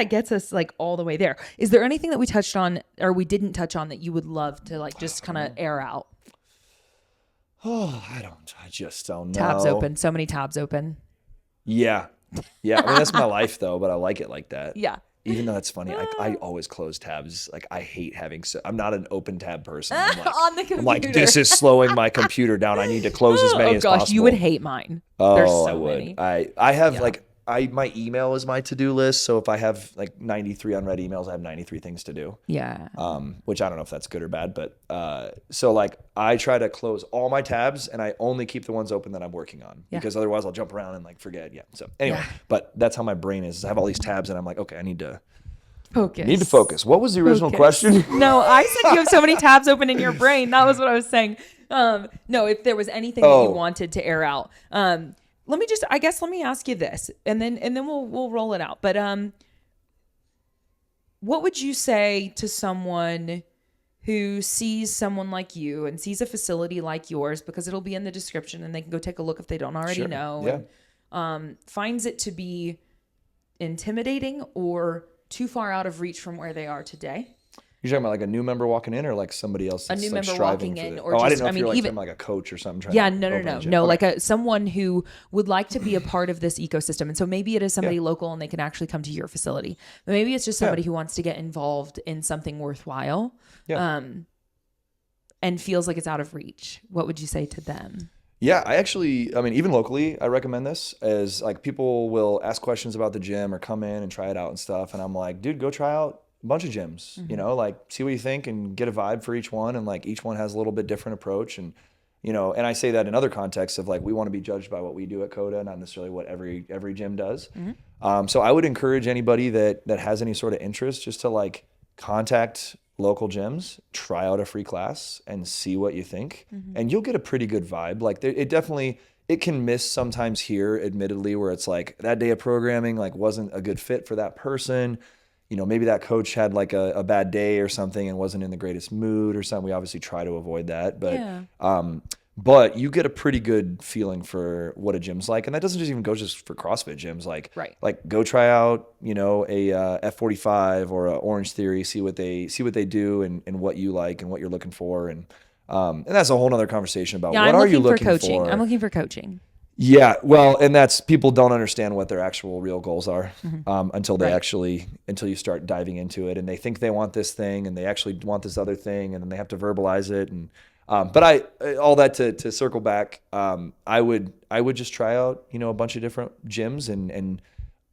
gets us like all the way there. Is there anything that we touched on or we didn't touch on that you would love to like just kind of air out? Oh, I just don't know. Tabs open. So many tabs open. Yeah. Yeah. I mean, that's my life though, but I like it like that. Yeah. Even though it's funny, I always close tabs. Like I hate I'm not an open tab person. I'm like, on the computer. I'm like, this is slowing my computer down. I need to close as many as possible. You would hate mine. Oh, There's so I would. many. I have my email is my to-do list. So if I have like 93 unread emails, I have 93 things to do. Yeah. Which I don't know if that's good or bad, but so like I try to close all my tabs and I only keep the ones open that I'm working on because otherwise I'll jump around and like forget. Yeah. So anyway, but that's how my brain is. I have all these tabs and I'm like, okay, I need to focus. What was the original question? No, I said you have so many tabs open in your brain. That was what I was saying. No, if there was anything that you wanted to air out, let me ask you this, and then we'll roll it out. But what would you say to someone who sees someone like you and sees a facility like yours, because it'll be in the description and they can go take a look if they don't already know, and finds it to be intimidating or too far out of reach from where they are today? You're talking about like a new member walking in or like somebody else that's a new like member striving walking in, for or I just, didn't know if you were like, even like a coach or something. No. Like someone who would like to be a part of this ecosystem. And so maybe it is somebody local and they can actually come to your facility. But maybe it's just somebody who wants to get involved in something worthwhile and feels like it's out of reach. What would you say to them? Yeah, even locally, I recommend this as like people will ask questions about the gym or come in and try it out and stuff. And I'm like, dude, go try out a bunch of gyms, like see what you think and get a vibe for each one. And like each one has a little bit different approach. And, and I say that in other contexts of like, we want to be judged by what we do at Koda, not necessarily what every gym does. So I would encourage anybody that has any sort of interest just to like contact local gyms, try out a free class and see what you think. And you'll get a pretty good vibe. Like it can miss sometimes here, admittedly, where it's like that day of programming like wasn't a good fit for that person. Maybe that coach had like a bad day or something and wasn't in the greatest mood or something. We obviously try to avoid that, but you get a pretty good feeling for what a gym's like. And that doesn't just even go just for CrossFit gyms. Like go try out, a F45 or a Orange Theory, see what they do and what you like and what you're looking for. And that's a whole nother conversation about what are you looking for? I'm looking for coaching. Yeah, well, and that's people don't understand what their actual real goals are until you start diving into it, and they think they want this thing, and they actually want this other thing, and then they have to verbalize it. And but all that to circle back, I would just try out a bunch of different gyms, and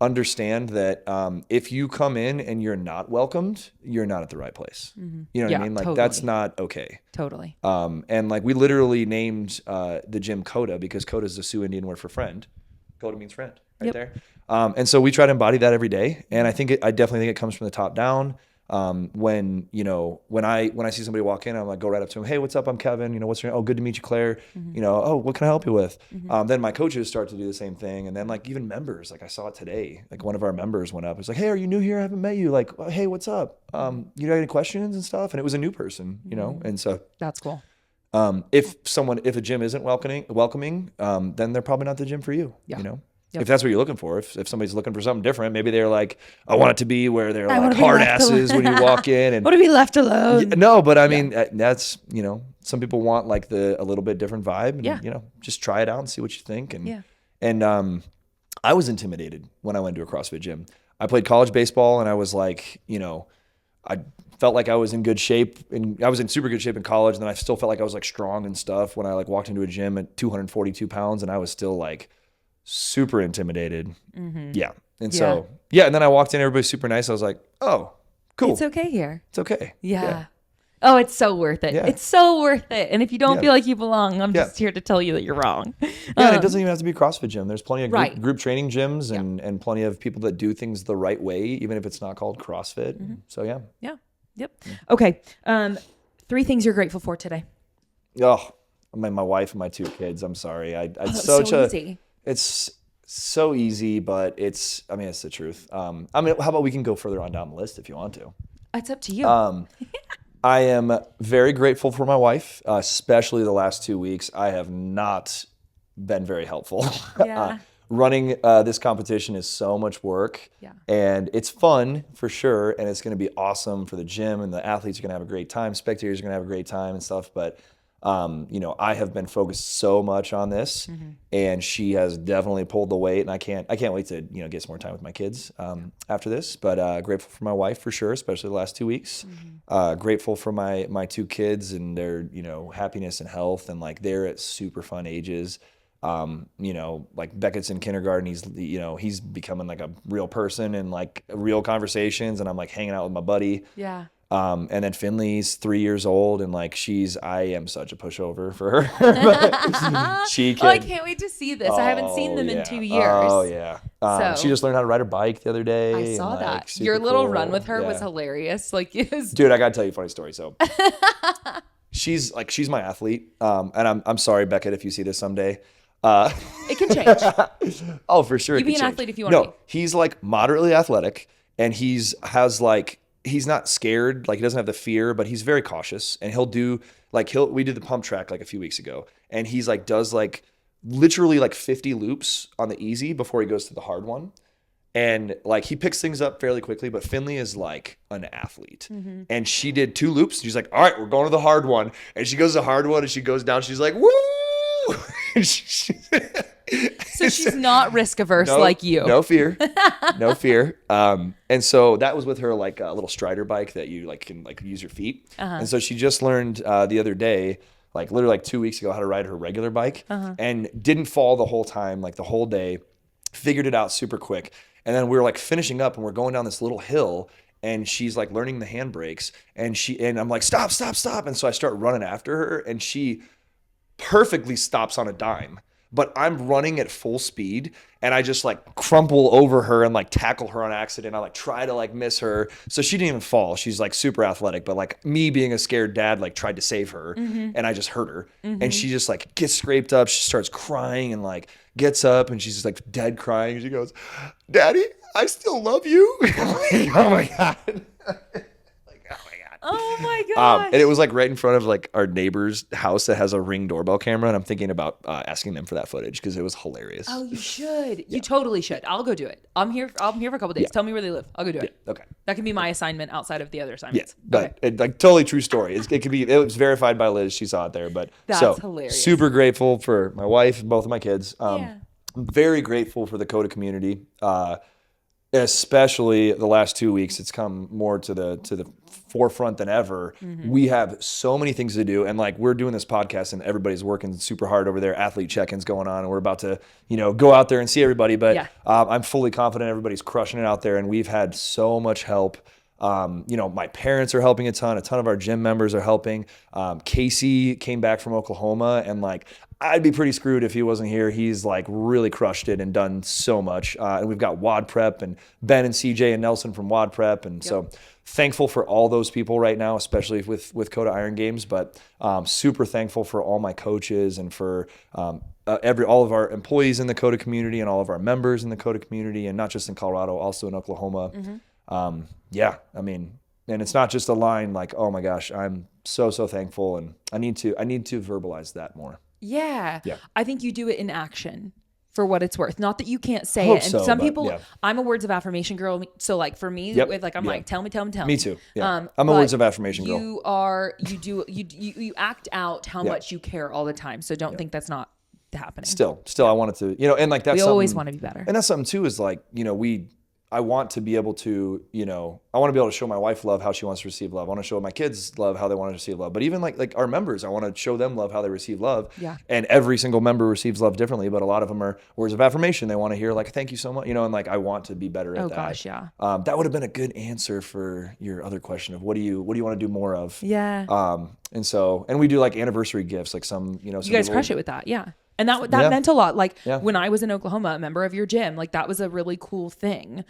understand that if you come in and you're not welcomed, you're not at the right place. You know what I mean? Like totally. that's not okay. Totally. And like we literally named the gym Koda because Koda is the Sioux Indian word for friend. Koda means friend right there. And so we try to embody that every day. And I definitely think it comes from the top down. When I see somebody walk in, I'm like, go right up to them. Hey, what's up? I'm Kevin. What's your name? Oh, good to meet you, Claire. Oh, what can I help you with? Then my coaches start to do the same thing. And then like even members, like I saw it today, like one of our members went up. It's like, hey, are you new here? I haven't met you. Like, hey, what's up? You got any questions and stuff? And it was a new person, and so that's cool. If a gym isn't welcoming, then they're probably not the gym for you, If that's what you're looking for, if somebody's looking for something different, maybe they're like, I want it to be where they're like hard asses when you walk in. And want to be left alone. No, but I mean, that's, some people want like a little bit different vibe and, just try it out and see what you think. And I was intimidated when I went to a CrossFit gym. I played college baseball and I was like, I felt like I was in good shape and I was in super good shape in college. And then I still felt like I was like strong and stuff when I like walked into a gym at 242 pounds and I was still like super intimidated. Yeah. And so, and then I walked in, everybody's super nice. I was like, oh, cool. It's okay here. It's okay. Yeah. Oh, it's so worth it. Yeah. It's so worth it. And if you don't feel like you belong, I'm just here to tell you that you're wrong. And it doesn't even have to be a CrossFit gym. There's plenty of group training gyms and plenty of people that do things the right way, even if it's not called CrossFit. So Yep. Okay. 3 things you're grateful for today. Oh, my wife and my 2 kids. I'm sorry. Easy. It's so easy, but it's the truth. How about we can go further on down the list if you want to? It's up to you. I am very grateful for my wife, especially the last 2 weeks. I have not been very helpful. Yeah. Running this competition is so much work, and it's fun for sure, and it's going to be awesome for the gym, and the athletes are going to have a great time. Spectators are going to have a great time and stuff, but I have been focused so much on this, and she has definitely pulled the weight, and I can't wait to get some more time with my kids after this. But grateful for my wife for sure, especially the last 2 weeks. Grateful for my 2 kids and their happiness and health, and like they're at super fun ages. Like Beckett's in kindergarten. He's becoming like a real person and like real conversations, and I'm like hanging out with my buddy. Yeah. And then Finley's 3 years old, and like I am such a pushover for her. She can. Oh, I can't wait to see this. I haven't seen them in 2 years. Oh yeah. She just learned how to ride her bike the other day. I saw that. Your little run with her was hilarious. Like, dude, I gotta tell you a funny story. So she's my athlete. And I'm sorry, Beckett, if you see this someday. It can change. Oh, for sure. You be an athlete if you want to be. No, he's like moderately athletic, and he's not scared, like he doesn't have the fear, but he's very cautious, and he'll do we did the pump track like a few weeks ago, and he's like does like literally like 50 loops on the easy before he goes to the hard one. And like he picks things up fairly quickly, but Finley is like an athlete. And she did 2 loops, and she's like, all right, we're going to the hard one. And she goes to the hard one, and she goes down, she's like, woo! So she's not risk averse like you. No fear. And so that was with her like a little Strider bike that you like can like use your feet. And so she just learned the other day, like literally like 2 weeks ago, how to ride her regular bike, and didn't fall the whole time, like the whole day. Figured it out super quick. And then we were like finishing up, and we're going down this little hill, and she's like learning the handbrakes, and I'm like, stop. And so I start running after her, and she perfectly stops on a dime, but I'm running at full speed, and I just like crumple over her and like tackle her on accident. I like try to like miss her. So she didn't even fall. She's like super athletic, but like me being a scared dad, like tried to save her, and I just hurt her. And she just like gets scraped up. She starts crying and like gets up, and she's just like dead crying. She goes, Daddy, I still love you. Oh my God. Oh my God. And it was like right in front of like our neighbor's house that has a Ring doorbell camera. And I'm thinking about asking them for that footage because it was hilarious. Oh, you should. Yeah. You totally should. I'll go do it. I'm here for a couple days. Tell me where they live. I'll go do it. Okay. That can be my assignment outside of the other assignments. Yeah. But like totally true story. It was verified by Liz. She saw it there. But that's hilarious. Super grateful for my wife and both of my kids. I'm very grateful for the Koda community. especially the last 2 weeks, it's come more to the forefront than ever. We have so many things to do, and like we're doing this podcast and everybody's working super hard over there. Athlete check-ins going on, and we're about to, go out there and see everybody. But I'm fully confident everybody's crushing it out there, and we've had so much help. My parents are helping a ton of our gym members are helping. Casey came back from Oklahoma, and like, I'd be pretty screwed if he wasn't here. He's like really crushed it and done so much. And we've got WOD Prep and Ben and CJ and Nelson from WOD Prep. And so thankful for all those people right now, especially with Koda Iron Games, but super thankful for all my coaches and for all of our employees in the Koda community and all of our members in the Koda community, and not just in Colorado, also in Oklahoma. And it's not just a line like, oh my gosh, I'm so thankful, and I need to verbalize that more. Yeah. I think you do it in action for what it's worth. Not that you can't say it. And some people, I'm a words of affirmation girl. So like for me, like, tell me. Me too. Yeah. I'm a words of affirmation girl. You act out how much you care all the time. So don't think that's not happening. Still I want it to, and like that's we always want to be better. And that's something too, is like, I want to be able to, I want to be able to show my wife love how she wants to receive love. I want to show my kids love how they want to receive love. But even like our members, I want to show them love how they receive love. Yeah. And every single member receives love differently, but a lot of them are words of affirmation. They want to hear like, thank you so much, and like, I want to be better at that. Oh gosh, yeah. That would have been a good answer for your other question of what do you want to do more of? Yeah. And we do like anniversary gifts, like some, you guys crush it with that. Yeah. And that meant a lot. Like when I was in Oklahoma, a member of your gym, like that was a really cool thing.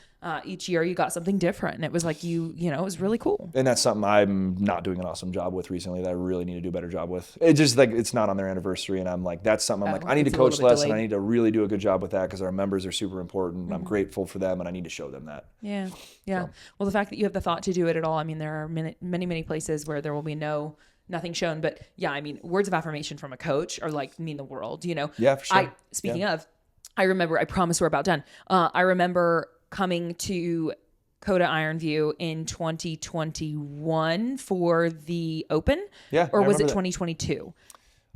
Each year you got something different, and it was like it was really cool. And that's something I'm not doing an awesome job with recently that I really need to do a better job with. It just like, it's not on their anniversry, and I'm like, that's something I'm like, I need to coach less, and I need to really do a good job with that because our members are super important. And I'm grateful for them, and I need to show them that. Yeah. So. Well, the fact that you have the thought to do it at all, I mean, there are many places where there will be nothing shown, but words of affirmation from a coach are like mean the world, Yeah, for sure. Speaking of, I remember, I promise we're about done. I remember coming to Koda Iron View in 2021 for the Open, or was it 2022?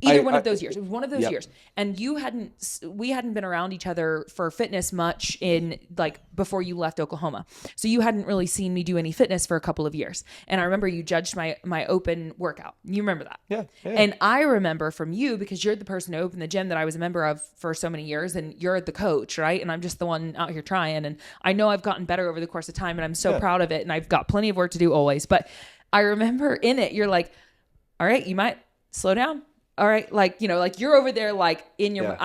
Either one of those years. It was one of those years. And we hadn't been around each other for fitness much in like before you left Oklahoma. So you hadn't really seen me do any fitness for a couple of years. And I remember you judged my open workout. You remember that? Yeah. And I remember from you, because you're the person who opened the gym that I was a member of for so many years, and you're the coach, right? And I'm just the one out here trying. And I know I've gotten better over the course of time, and I'm so proud of it. And I've got plenty of work to do always. But I remember in it, you're like, all right, you might slow down. All right. Like, like you're over there, like in your,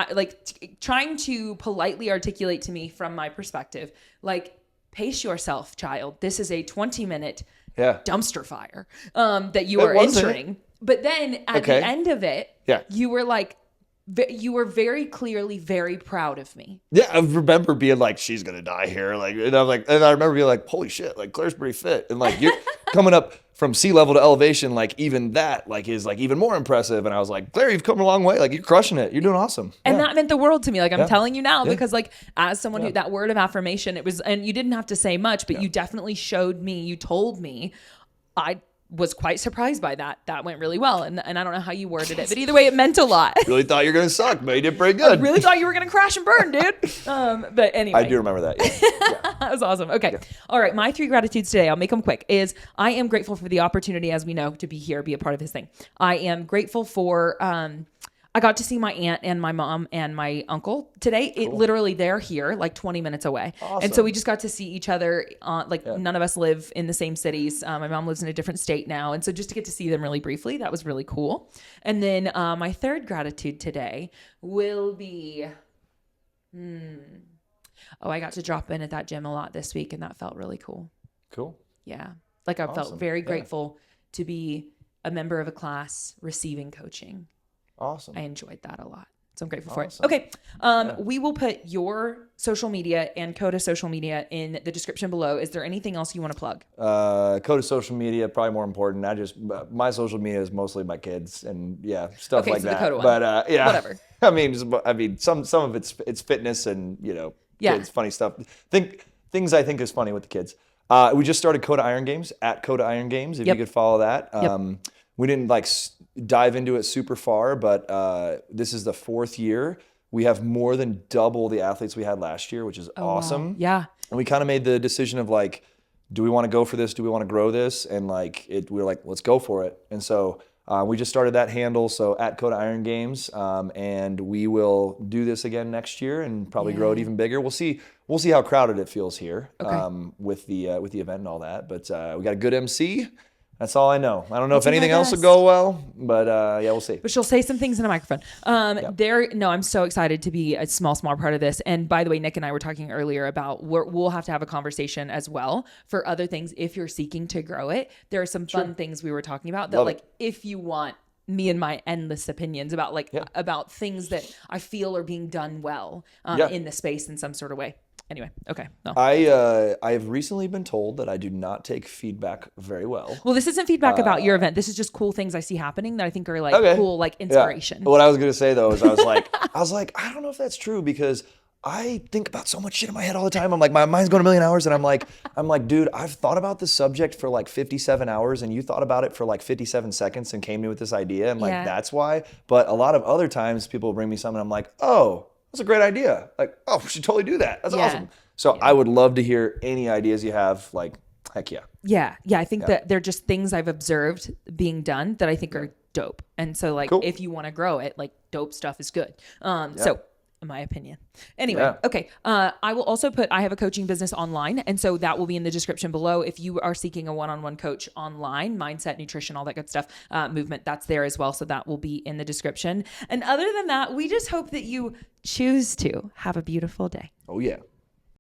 trying to politely articulate to me from my perspective, like, pace yourself, child. This is a 20-minute dumpster fire that you are entering. But then at the end of it, you were like, you were very clearly very proud of me. Yeah, I remember being like, she's gonna die here. Like, and I'm like, and I remember being like, holy shit, like Claire's pretty fit, and like you're coming up from sea level to elevation, like even that, like is like even more impressive. And I was like, Claire, you've come a long way. Like you're crushing it. You're doing awesome. And that meant the world to me. Like I'm telling you now, because like as someone who that word of affirmation, it was, and you didn't have to say much, but you definitely showed me. You told me, I was quite surprised by that. That went really well. And I don't know how you worded it, but either way, it meant a lot. Really thought you were going to suck, but you did pretty good. I really thought you were going to crash and burn, dude. But anyway. I do remember that. Yeah. That was awesome. Okay. All right. My 3 gratitudes today, I'll make them quick, is I am grateful for the opportunity, as we know, to be here, be a part of his thing. I am grateful for, I got to see my aunt and my mom and my uncle today. Cool. It literally, they're here like 20 minutes away. Awesome. And so we just got to see each other. None of us live in the same cities. My mom lives in a different state now. And so just to get to see them really briefly, that was really cool. And then my 3rd gratitude today will be, I got to drop in at that gym a lot this week, and that felt really cool. Cool. Yeah. Like I felt very grateful to be a member of a class receiving coaching. Awesome. I enjoyed that a lot. So I'm grateful for it. Okay. We will put your social media and Koda social media in the description below. Is there anything else you want to plug? Koda social media, probably more important. My social media is mostly my kids and stuff like that. The Koda one. But whatever. I mean, some of it's fitness and, kids, funny stuff. Things I think is funny with the kids. We just started Koda Iron Games at Koda Iron Games. If you could follow that. We didn't dive into it super far, but this is the 4th year. We have more than double the athletes we had last year, which is awesome. Wow. Yeah. And we kind of made the decision of like, do we want to go for this? Do we want to grow this? And like we were like, let's go for it. And so we just started that handle, so at Koda Iron Games, and we will do this again next year and probably grow it even bigger. We'll see how crowded it feels here with the event and all that. But we got a good MC. That's all I know. I don't know if anything else will go well, but yeah, we'll see. But she'll say some things in a microphone. I'm so excited to be a small part of this. And by the way, Nick and I were talking earlier about we'll have to have a conversation as well for other things if you're seeking to grow it. There are some fun things we were talking about that if you want me and my endless opinions about about things that I feel are being done well in the space in some sort of way. Anyway, okay. No. I've recently been told that I do not take feedback very well. Well, this isn't feedback about your event. This is just cool things I see happening that I think are cool, inspiration. Yeah. What I was gonna say though is I was like, I don't know if that's true because I think about so much shit in my head all the time. I'm like, my mind's going a million hours, and I'm like, dude, I've thought about this subject for like 57 hours, and you thought about it for like 57 seconds and came to me with this idea, and that's why. But a lot of other times, people bring me something, and I'm like, oh. That's a great idea. Like, oh, we should totally do that. That's awesome. So I would love to hear any ideas you have. Like, heck yeah. Yeah. I think that they're just things I've observed being done that I think are dope. And so cool. If you want to grow it, dope stuff is good. So in my opinion. Anyway, okay. I will also I have a coaching business online. And so that will be in the description below. If you are seeking a one-on-one coach online, mindset, nutrition, all that good stuff, movement, that's there as well. So that will be in the description. And other than that, we just hope that you choose to have a beautiful day. Oh, yeah.